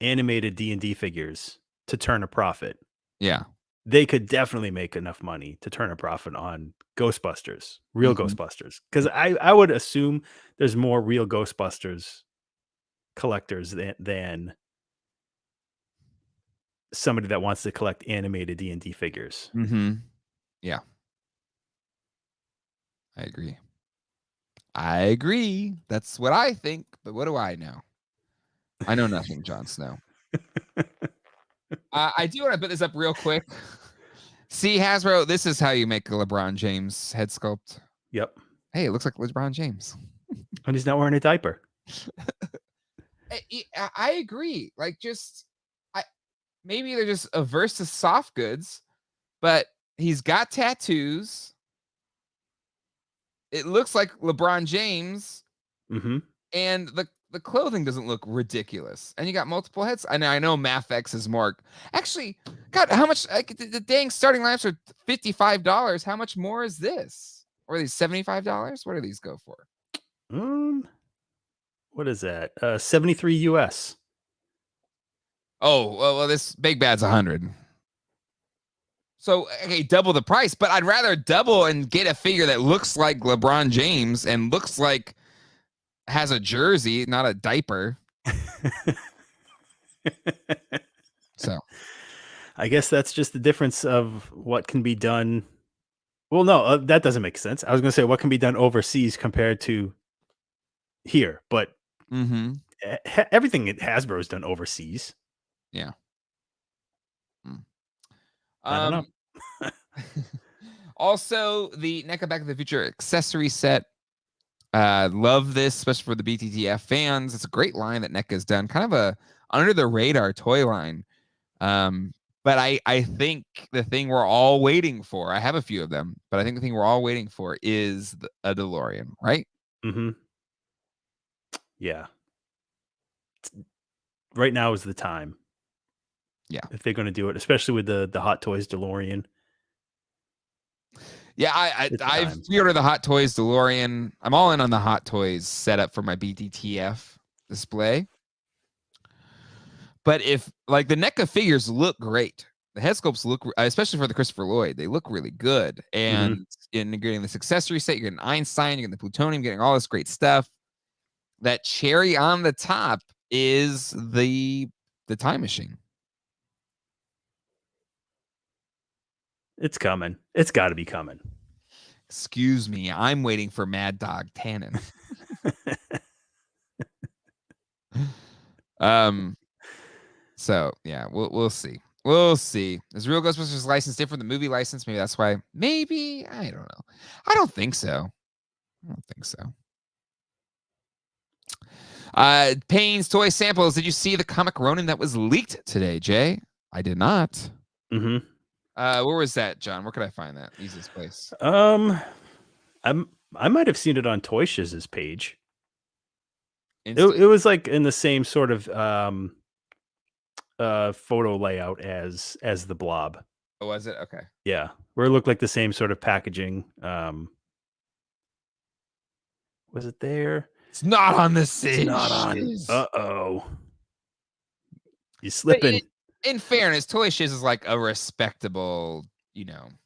animated D&D figures to turn a profit, yeah, they could definitely make enough money to turn a profit on Ghostbusters, real Ghostbusters. Because I would assume there's more real Ghostbusters collectors than somebody that wants to collect animated D&D figures. Yeah, I agree. That's what I think, but what do I know? I know nothing, Jon Snow. I do want to put this up real quick. See, Hasbro, this is how you make a LeBron James head sculpt. Yep. Hey, it looks like LeBron James. And he's not wearing a diaper. I agree. Like, maybe they're just averse to soft goods, but he's got tattoos. It looks like LeBron James, and the clothing doesn't look ridiculous. And you got multiple heads. I know MathX is more. Actually, God, how much? Like, the dang starting lamps are $55. How much more is this? Or are these $75? What do these go for? What is that? 73 US. Oh, well, this big bad's 100. So, okay, double the price, but I'd rather double and get a figure that looks like LeBron James and looks like has a jersey, not a diaper. So, I guess that's just the difference of what can be done. Well, no, that doesn't make sense. I was going to say what can be done overseas compared to here, but everything at Hasbro is done overseas. Yeah. I don't know. Also, the NECA Back to the Future accessory set. Love this, especially for the BTTF fans. It's a great line that NECA's done. Kind of a under the radar toy line. But I think the thing we're all waiting for, I have a few of them, but I think the thing we're all waiting for is a DeLorean, right? Yeah. Right now is the time. Yeah. If they're going to do it, especially with the Hot Toys DeLorean. Yeah, I've pre-ordered the Hot Toys DeLorean. I'm all in on the Hot Toys setup for my BTTF display. But if, like, the NECA figures look great. The head sculpts look, especially for the Christopher Lloyd, they look really good. And in getting this accessory set, you're getting Einstein, you're getting the plutonium, getting all this great stuff. That cherry on the top is the time machine. It's coming. It's got to be coming. Excuse me. I'm waiting for Mad Dog Tannen. So yeah, we'll see. We'll see. Is Real Ghostbusters license different than movie license? Maybe that's why. Maybe, I don't know. I don't think so. Payne's toy samples. Did you see the comic Ronin that was leaked today, Jay? I did not. Where was that, John? Where could I find that? Easiest place. I might have seen it on Toy Shiz's page. It was like in the same sort of photo layout as the Blob. Oh, was it? Okay. Yeah, where it looked like the same sort of packaging. Was it there? It's not on the same. It's not on. Uh-oh. You're slipping. In fairness, Toy Shiz is like a respectable, I'm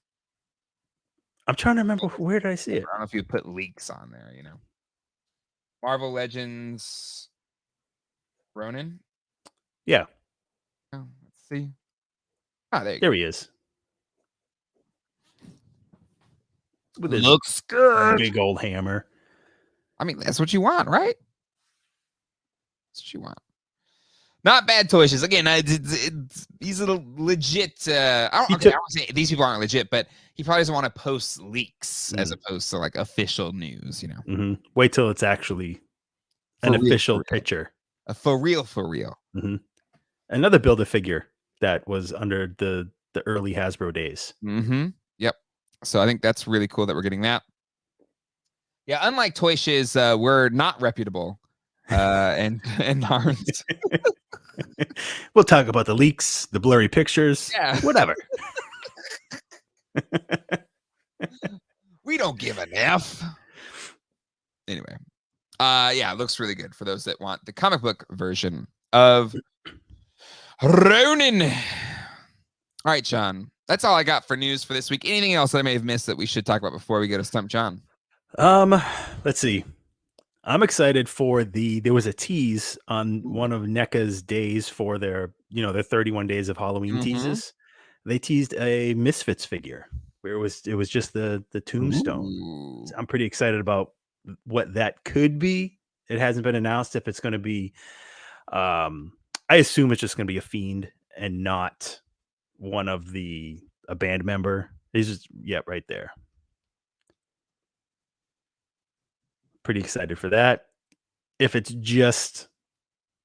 trying to remember, where did I see it? I don't know if you put leaks on there, Marvel Legends Ronin. Yeah. Oh, let's see. There he is. With his looks good. Big old hammer. I mean, that's what you want, right? That's what you want. Not bad Toy Shiz. Again, he's a legit. I don't say these people aren't legit, but he probably doesn't want to post leaks as opposed to like official news. Wait till it's actually an official picture. For real. Another Build-A-Figure that was under the early Hasbro days. Yep. So I think that's really cool that we're getting that. Yeah, unlike Toy Shiz, we're not reputable and aren't. We'll talk about the leaks, the blurry pictures, whatever. We don't give an F. Anyway, it looks really good for those that want the comic book version of Ronin. All right, John. That's all I got for news for this week. Anything else that I may have missed that we should talk about before we go to Stump John? Let's see. I'm excited for there was a tease on one of NECA's days for their 31 days of Halloween teases. They teased a Misfits figure where it was just the tombstone. So I'm pretty excited about what that could be. It hasn't been announced if it's going to be I assume it's just going to be a fiend and not one of a band member. He's just, right there. Pretty excited for that. If it's just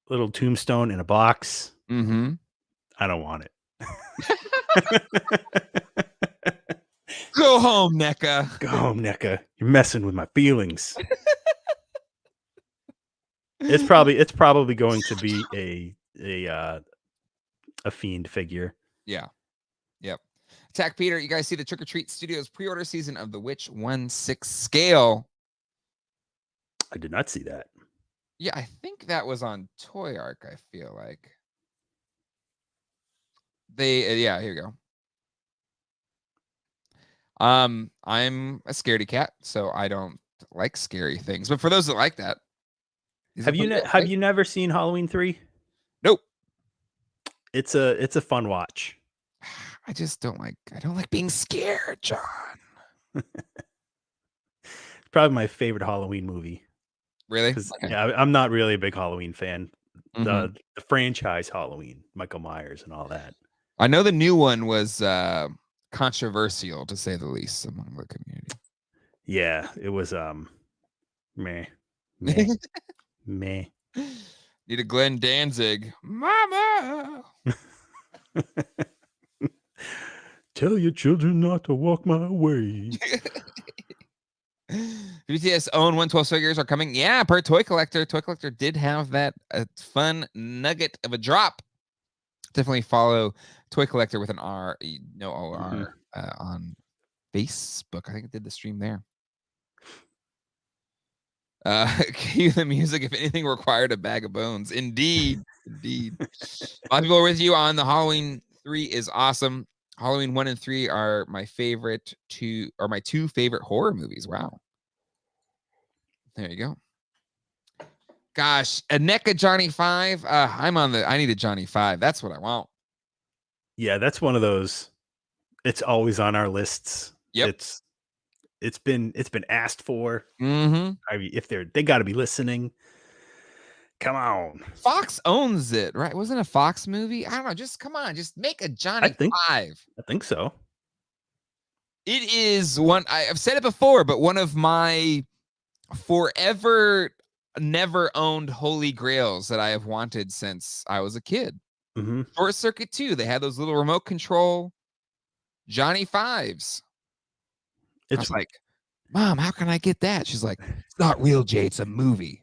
a little tombstone in a box, I don't want it. Go home, NECA. Go home, NECA. You're messing with my feelings. It's probably going to be a fiend figure. Yeah. Yep. Attack Peter, you guys see the Trick or Treat Studios pre-order season of the Witch 1/6 scale? I did not see that. Yeah, I think that was on Toy Arc, I feel like. Yeah, here you go. I'm a scaredy cat, so I don't like scary things. But for those that like that, have you never seen Halloween 3? Nope. It's a fun watch. I don't like being scared, John. It's probably my favorite Halloween movie. Really? Okay. Yeah, I'm not really a big Halloween fan. The franchise Halloween, Michael Myers and all that. I know the new one was controversial, to say the least, among the community. Yeah, it was meh. Need a Glenn Danzig, Mama. Tell your children not to walk my way. BTS own 112 figures are coming. Yeah, per Toy Collector. Toy Collector did have that fun nugget of a drop. Definitely follow Toy Collector with an R, no OR, on Facebook. I think it did the stream there. Cue the music if anything required a bag of bones. Indeed. Indeed. A lot of people are with you on the Halloween 3 is awesome. Halloween 1 and 3 are my two favorite horror movies. Wow. There you go. Gosh, a NECA Johnny 5. I need a Johnny 5. That's what I want. Yeah, that's one of those. It's always on our lists. Yep. It's been asked for. I mean, if they got to be listening. Come on. Fox owns it, right? Wasn't it a Fox movie? I don't know. Just come on. Just make a Johnny 5. I think so. It is one. I've said it before, but one of my forever never owned holy grails that I have wanted since I was a kid. Short Circuit 2. They had those little remote control Johnny 5s. It's like, Mom, how can I get that? She's like, it's not real, Jay. It's a movie.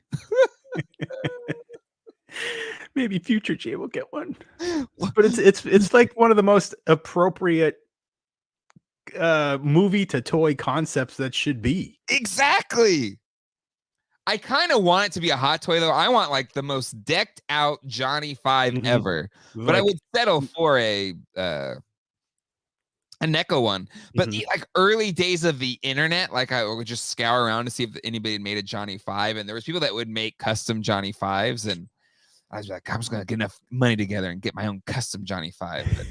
Maybe future Jay will get one. But it's like one of the most appropriate movie to toy concepts that should be. Exactly. I kind of want it to be a hot toy though. I want like the most decked out Johnny 5 ever. But I would settle for a NECA one. But like early days of the internet, like I would just scour around to see if anybody had made a Johnny 5, and there was people that would make custom Johnny 5s, and I was like, I'm just gonna get enough money together and get my own custom Johnny 5.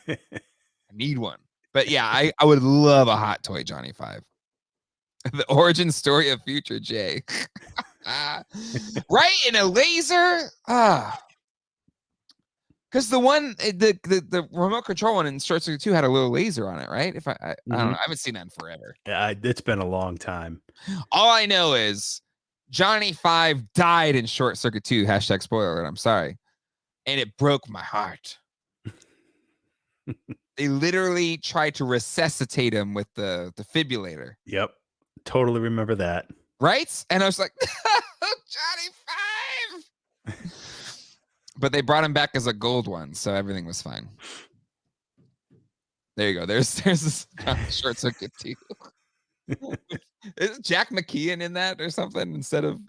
I need one. But yeah, I would love a hot toy Johnny 5. The origin story of Future Jay. Right? In a laser? Because the one, the remote control one in Short Circuit 2 had a little laser on it, right? If I don't know. I haven't seen that in forever. Yeah, it's been a long time. All I know is Johnny 5 died in Short Circuit 2. # spoiler alert. I'm sorry. And it broke my heart. They literally tried to resuscitate him with the defibrillator. Yep. Totally remember that. Right? And I was like, Johnny 5. But they brought him back as a gold one, so everything was fine. There you go. There's this Short Circuit 2. Is Jack McKeon in that or something instead of?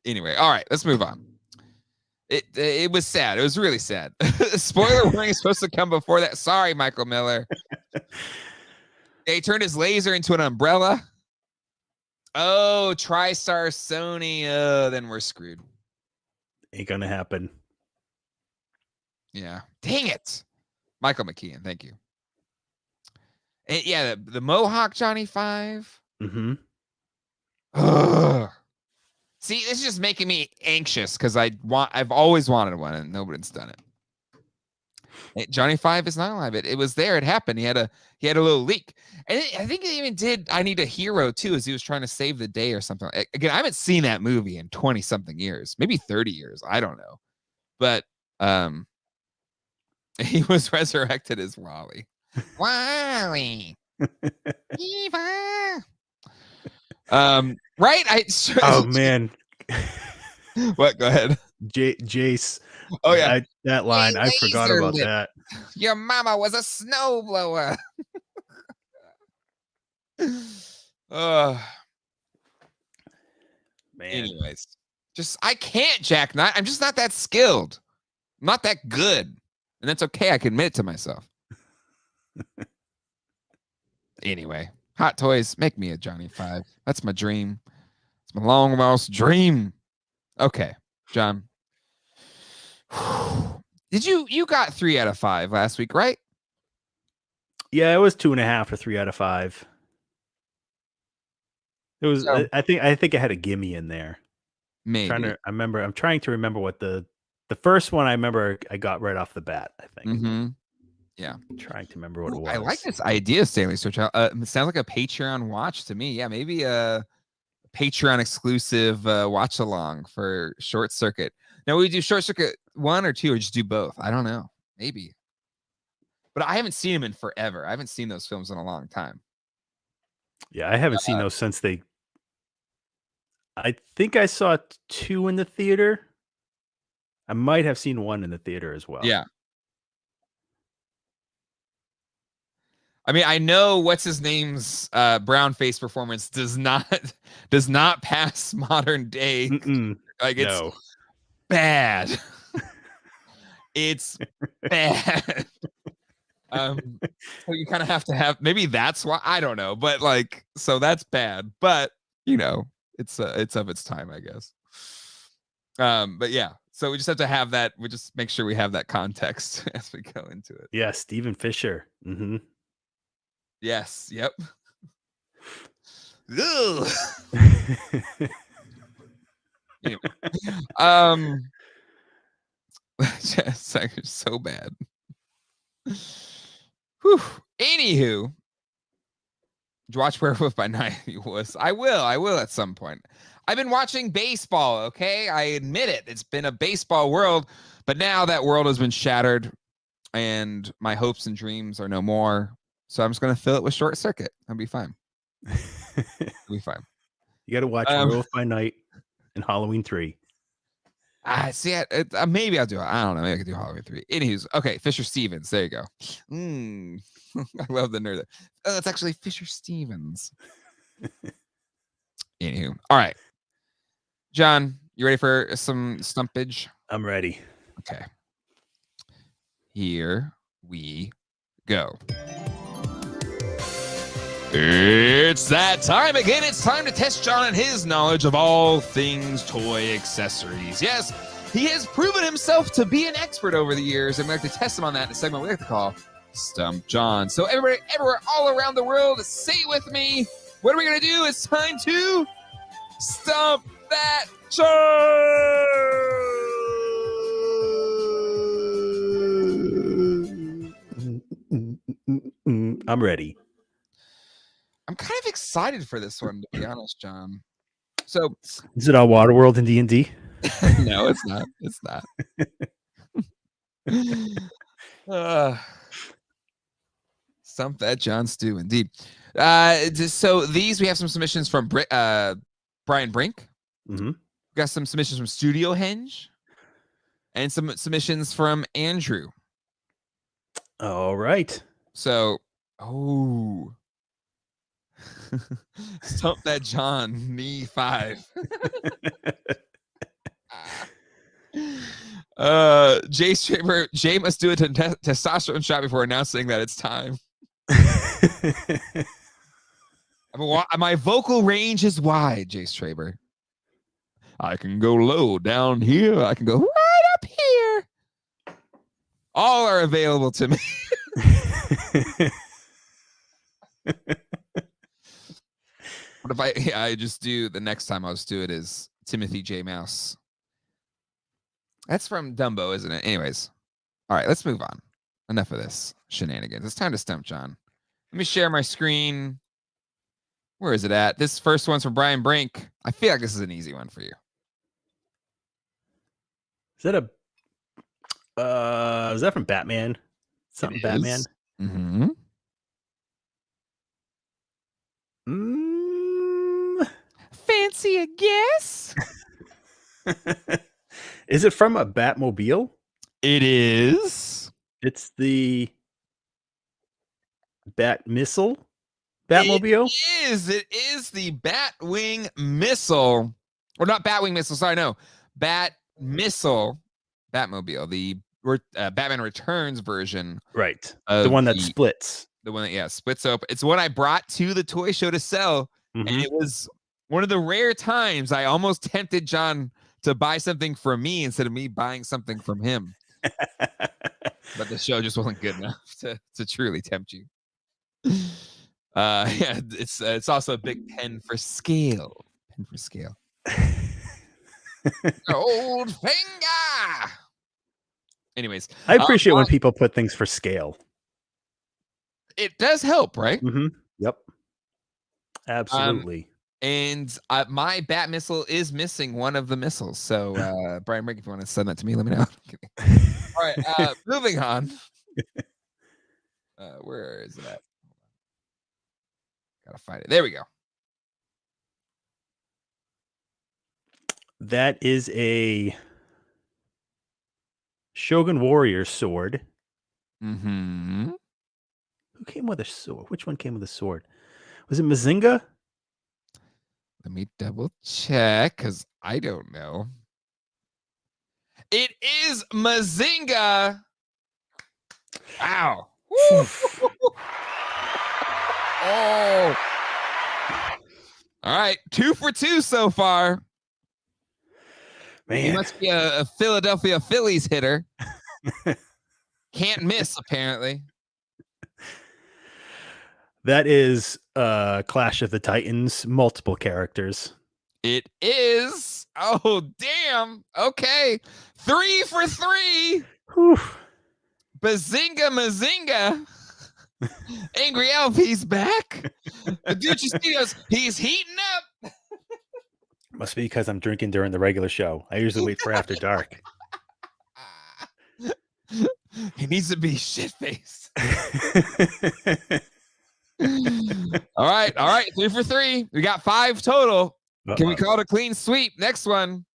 Anyway, all right, let's move on. It was sad. It was really sad. Spoiler warning is supposed to come before that. Sorry, Michael Miller. He turned his laser into an umbrella. Oh, TriStar Sony. Then we're screwed. Ain't gonna happen. Yeah. Dang it. Michael McKeon, thank you. And yeah, the Mohawk Johnny 5. Ugh. See, this is just making me anxious because I've always wanted one and nobody's done it. Johnny Five is not alive. It was there. It happened. He had a little leak, and I think he even did. I Need a Hero too, as he was trying to save the day or something. Again, I haven't seen that movie in 20 something years, maybe 30 years. I don't know, but he was resurrected as Wally. Wally. Eva. Right? Oh man. What? Go ahead. Jace. Oh yeah, that line. Hey, I forgot about that. Your mama was a snowblower. Man. Anyways, I can't Jack Knight. I'm just not that skilled. I'm not that good, and that's okay. I can admit it to myself. Anyway, Hot Toys, make me a Johnny Five. That's my dream. It's my long lost dream. Okay, John. Did you got 3 out of 5 last week, right? Yeah, it was 2.5 or 3 out of 5. It was. So, I think it had a gimme in there. Maybe. I'm trying to remember what the first one I remember I got right off the bat. I think. Mm-hmm. Yeah. I'm trying to remember what it was. I like this idea, Stanley Search. It sounds like a Patreon watch to me. Yeah, maybe a Patreon exclusive watch along for Short Circuit. Now, we do Short Circuit 1 or 2, or just do both? I don't know. Maybe. But I haven't seen them in forever. I haven't seen those films in a long time. Yeah, I haven't seen those since they. I think I saw 2 in the theater. I might have seen 1 in the theater as well. Yeah. I mean, I know what's his name's brown face performance does not pass modern day. Like it's bad. It's bad. So you kind of have to have, maybe that's why, I don't know, but like, so that's bad, but you know, it's of its time, I guess. But yeah, so we just have to have that. We just make sure we have that context as we go into it. Yeah, Stephen Fisher. Mm-hmm. Yes. Yep. Anyway, just so bad. Whew. Anywho, did you watch Werewolf by Night? I will at some point. I've been watching baseball. Okay, I admit it. It's been a baseball world, but now that world has been shattered, and my hopes and dreams are no more. So I'm just going to fill it with Short Circuit. I'll be fine. I'll be fine. You got to watch Werewolf by Night and Halloween 3. See, maybe I'll do it. I don't know. Maybe I could do Halloween 3. Anywho's, okay, Fisher Stevens. There you go. I love the nerd. Oh, it's actually Fisher Stevens. Anywho, all right. John, you ready for some stumpage? I'm ready. Okay. Here we go. It's that time again. It's time to test John and his knowledge of all things toy accessories. Yes, he has proven himself to be an expert over the years, and we like to test him on that in a segment we like to call Stump John. So everybody, everywhere, all around the world, say it with me. What are we going to do? It's time to Stump that John! I'm ready. I'm kind of excited for this one, to be honest, John. So, is it all Waterworld and D&D? No, it's not. It's not. Stump that John Stew, indeed. So these, we have some submissions from Brian Brink. Mm-hmm. We got some submissions from Studio Henge, and some submissions from Andrew. All right. So, Stump that John, me 5. Jay must do a testosterone shot before announcing that it's time. My vocal range is wide, Jace Traber. I can go low down here. I can go right up here. All are available to me. What if I just do the next time I'll just do it is Timothy J. Mouse. That's from Dumbo, isn't it? Anyways. All right, let's move on. Enough of this shenanigans. It's time to stump John. Let me share my screen. Where is it at? This first one's from Brian Brink. I feel like this is an easy one for you. Is that from Batman? Something Batman? Mm-hmm. Fancy a guess? Is it from a Batmobile? It is. It's the Bat Missile Batmobile? It is the Batwing Missile. Or not Batwing Missile, sorry, no. Bat Missile Batmobile. The Batman Returns version. Right. The one that splits. The one that, splits open. It's one I brought to the toy show to sell. Mm-hmm. And it was one of the rare times I almost tempted John to buy something from me instead of me buying something from him. But the show just wasn't good enough to truly tempt you. It's also a big pen for scale. Pen for scale. Old finger. Anyways, I appreciate when people put things for scale. It does help, right? Mm-hmm. Yep. Absolutely. And my Bat Missile is missing one of the missiles. So, Brian Brink, if you want to send that to me, let me know. All right, moving on. Where is it at? Gotta find it. There we go. That is a Shogun Warrior sword. Mm-hmm. Who came with a sword? Which one came with a sword? Was it Mazinga? Let me double check because I don't know. It is Mazinga. Wow. Oh. All right. 2 for 2 so far. Man. He must be a Philadelphia Phillies hitter. Can't miss, apparently. That is Clash of the Titans, multiple characters. It is. Oh, damn. Okay. 3 for 3. Whew. Bazinga Mazinga. Angry Elf, he's back. Gucci Studios, he's heating up. Must be because I'm drinking during the regular show. I usually wait for after dark. He needs to be shit-faced. All right. 3 for 3. We got 5 total. Can we call it a clean sweep? Next one.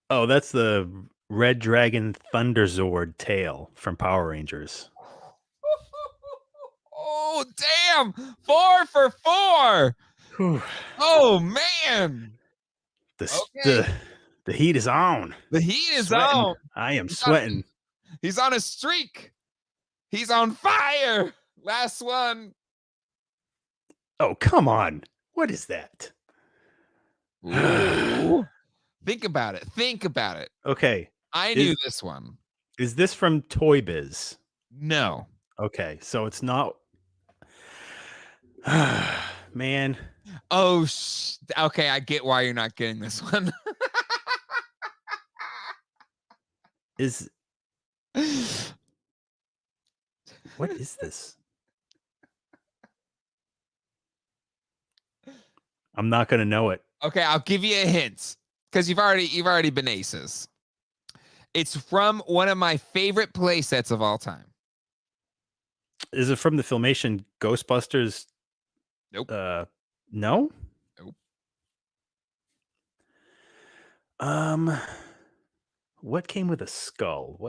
Oh, that's the Red Dragon Thunderzord tail from Power Rangers. Oh, damn. 4 for 4. Whew. Oh, man. The heat is on. The heat is sweating. on. I am sweating. He's on a streak. He's on fire. Last one. Oh, come on. What is that? Think about it. Okay. I knew this one. Is this from Toy Biz? No. Okay, so it's not. Man. Oh, okay. I get why you're not getting this one. What is this? I'm not gonna know it. Okay, I'll give you a hint because you've already been aces. It's from one of my favorite play sets of all time. Is it from the Filmation Ghostbusters? Nope. No. Nope. What came with a skull?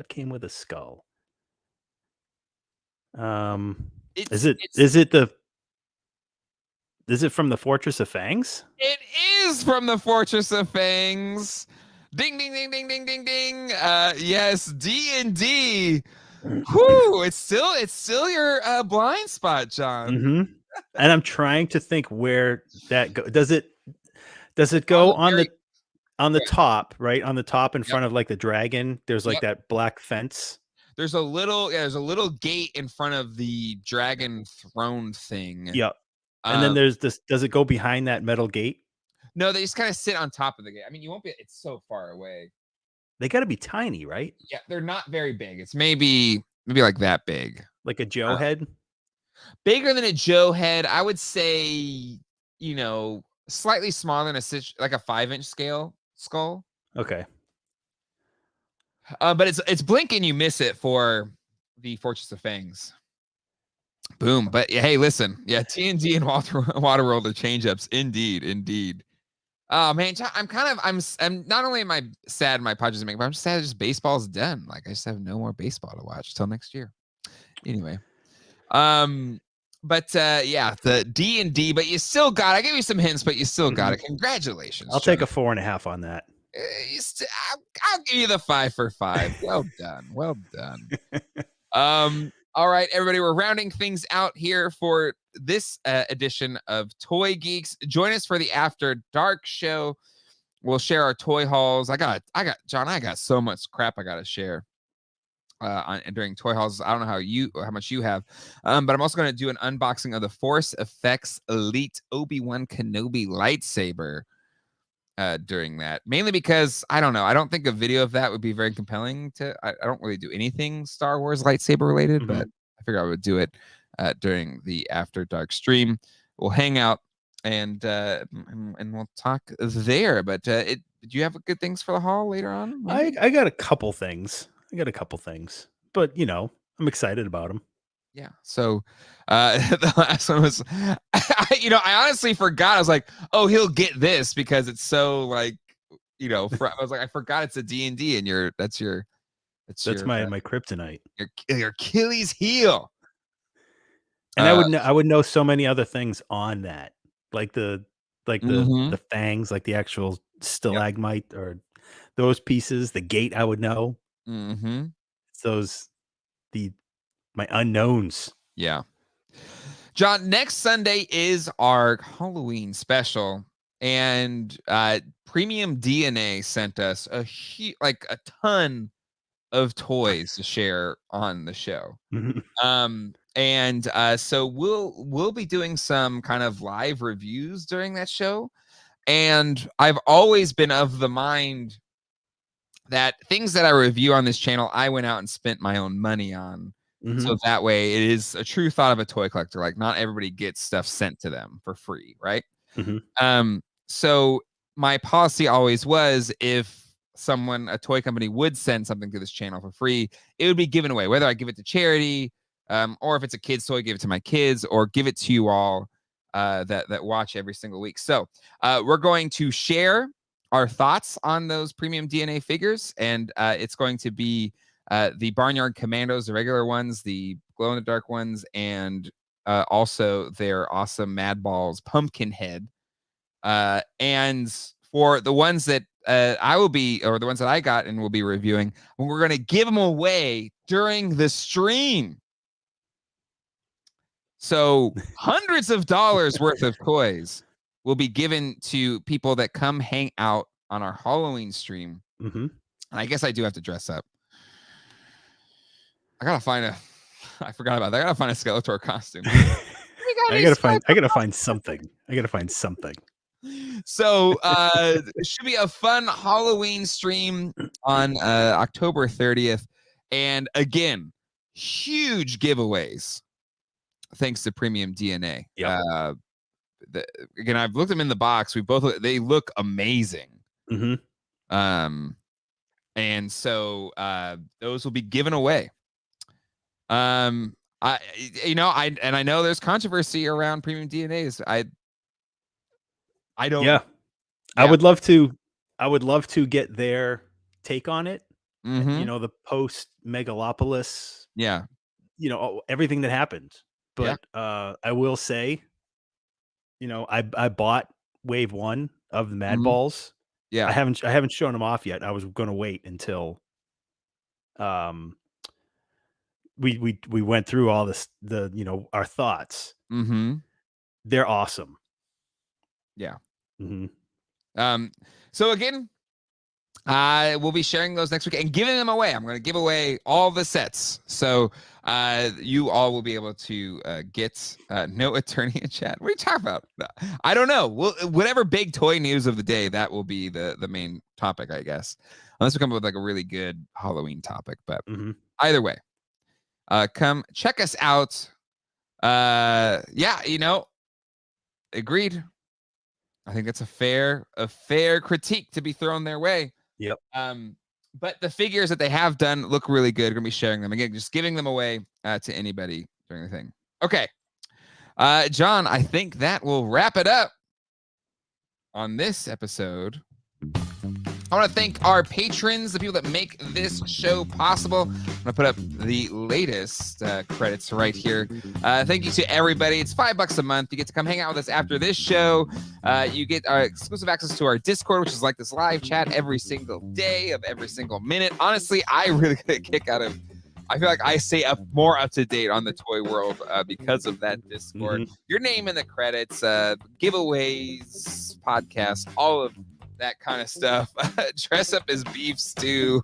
Is it from the Fortress of Fangs? It is from the Fortress of Fangs. Ding, ding, ding, ding, ding, ding, ding. Yes, D&D. Whoo! It's still your blind spot, John. Mm-hmm. And I'm trying to think where that goes. Does it go on the top, right? On the top in front of like the dragon, there's like that black fence. There's a little gate in front of the dragon throne thing. Yep. And then there's this. Does it go behind that metal gate? No, they just kind of sit on top of the game. I mean, you won't be. It's so far away. They got to be tiny, right? Yeah, they're not very big. It's maybe like that big. Like a Joe head? Bigger than a Joe head. I would say, slightly smaller than like a 5-inch skull. Okay. But it's blink and you miss it for the Fortress of Fangs. Boom. But hey, listen. Yeah, TND and Waterworld are change-ups. Indeed. Oh man, I'm not only am I sad my Padres are making, but I'm just sad just baseball's done. Like I just have no more baseball to watch till next year. Anyway. But yeah, the D&D, but you still got I gave you some hints, but you still got it. Congratulations. I'll take a 4.5 on that. I'll give you the 5 for 5. Well done. All right, everybody, we're rounding things out here for this edition of Toy Geeks. Join us for the After Dark show. We'll share our toy hauls. I got so much crap I got to share during toy hauls. I don't know how much you have, but I'm also going to do an unboxing of the Force Effects Elite Obi-Wan Kenobi lightsaber during that, mainly because I don't know. I don't think a video of that would be very compelling. I don't really do anything Star Wars lightsaber related, but I figured I would do it during the After Dark stream. We'll hang out and we'll talk there. But do you have good things for the haul later on? I got a couple things. But I'm excited about them. Yeah. So the last one was, I honestly forgot. I was like, oh, he'll get this because it's so like, I was like, I forgot it's a D&D and that's my kryptonite. Your Achilles heel. And I would know so many other things on that, like the fangs, like the actual stalagmite or those pieces. The gate I would know. Mm-hmm. Those my unknowns. Yeah. John, next Sunday is our Halloween special, and Premium DNA sent us a ton of toys to share on the show. So we'll be doing some kind of live reviews during that show. And I've always been of the mind that things that I review on this channel, I went out and spent my own money on. So that way it is a true thought of a toy collector. Like not everybody gets stuff sent to them for free, right? So my policy always was if a toy company would send something to this channel for free, it would be given away, whether I give it to charity, or if it's a kid's toy, give it to my kids, or give it to you all that watch every single week. So we're going to share our thoughts on those Premium DNA figures, and it's going to be the Barnyard Commandos, the regular ones, the glow-in-the-dark ones, and also their awesome Mad Balls Pumpkinhead. And for the ones that the ones that I got and will be reviewing, we're going to give them away during the stream. So hundreds of dollars worth of toys will be given to people that come hang out on our Halloween stream. And I guess I do have to dress up. I forgot about that. I gotta find a Skeletor costume. I gotta find something. So it should be a fun Halloween stream on October 30th. And again, huge giveaways thanks to Premium DNA. Again, I've looked them in the box. They look amazing. And so those will be given away. I know there's controversy around Premium DNAs. I don't. Yeah. I would love to get their take on it. The post Megalopolis. Yeah. Everything that happened. But I will say, I bought Wave 1 of the Mad Balls. Yeah. I haven't shown them off yet. I was going to wait until we went through all this, our thoughts. They're awesome. Yeah. So again, We'll be sharing those next week and giving them away. I'm going to give away all the sets. So you all will be able to get no Eternia chat. What are you talking about? I don't know. Whatever big toy news of the day, that will be the main topic, I guess. Unless we come up with like a really good Halloween topic. But either way, come check us out. Yeah, agreed. I think it's a fair critique to be thrown their way. Yep. But the figures that they have done look really good. We're gonna be sharing them again, just giving them away to anybody during the thing. Okay, John, I think that will wrap it up on this episode. I want to thank our patrons, the people that make this show possible. I'm going to put up the latest credits right here. Thank you to everybody. It's $5 a month. You get to come hang out with us after this show. You get exclusive access to our Discord, which is like this live chat every single day of every single minute. Honestly, I really get a kick out of I feel like I stay more up to date on the toy world because of that Discord. Your name in the credits, giveaways, podcast, all of that kind of stuff. Dress up as beef stew.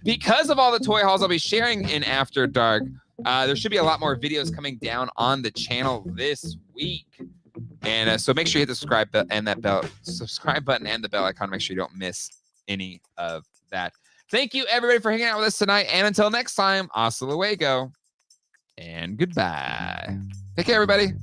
Because of all the toy hauls I'll be sharing in After Dark, there should be a lot more videos coming down on the channel this week. And so make sure you hit the subscribe button and the bell icon. Make sure you don't miss any of that. Thank you, everybody, for hanging out with us tonight. And until next time, hasta luego and goodbye. Take care, everybody.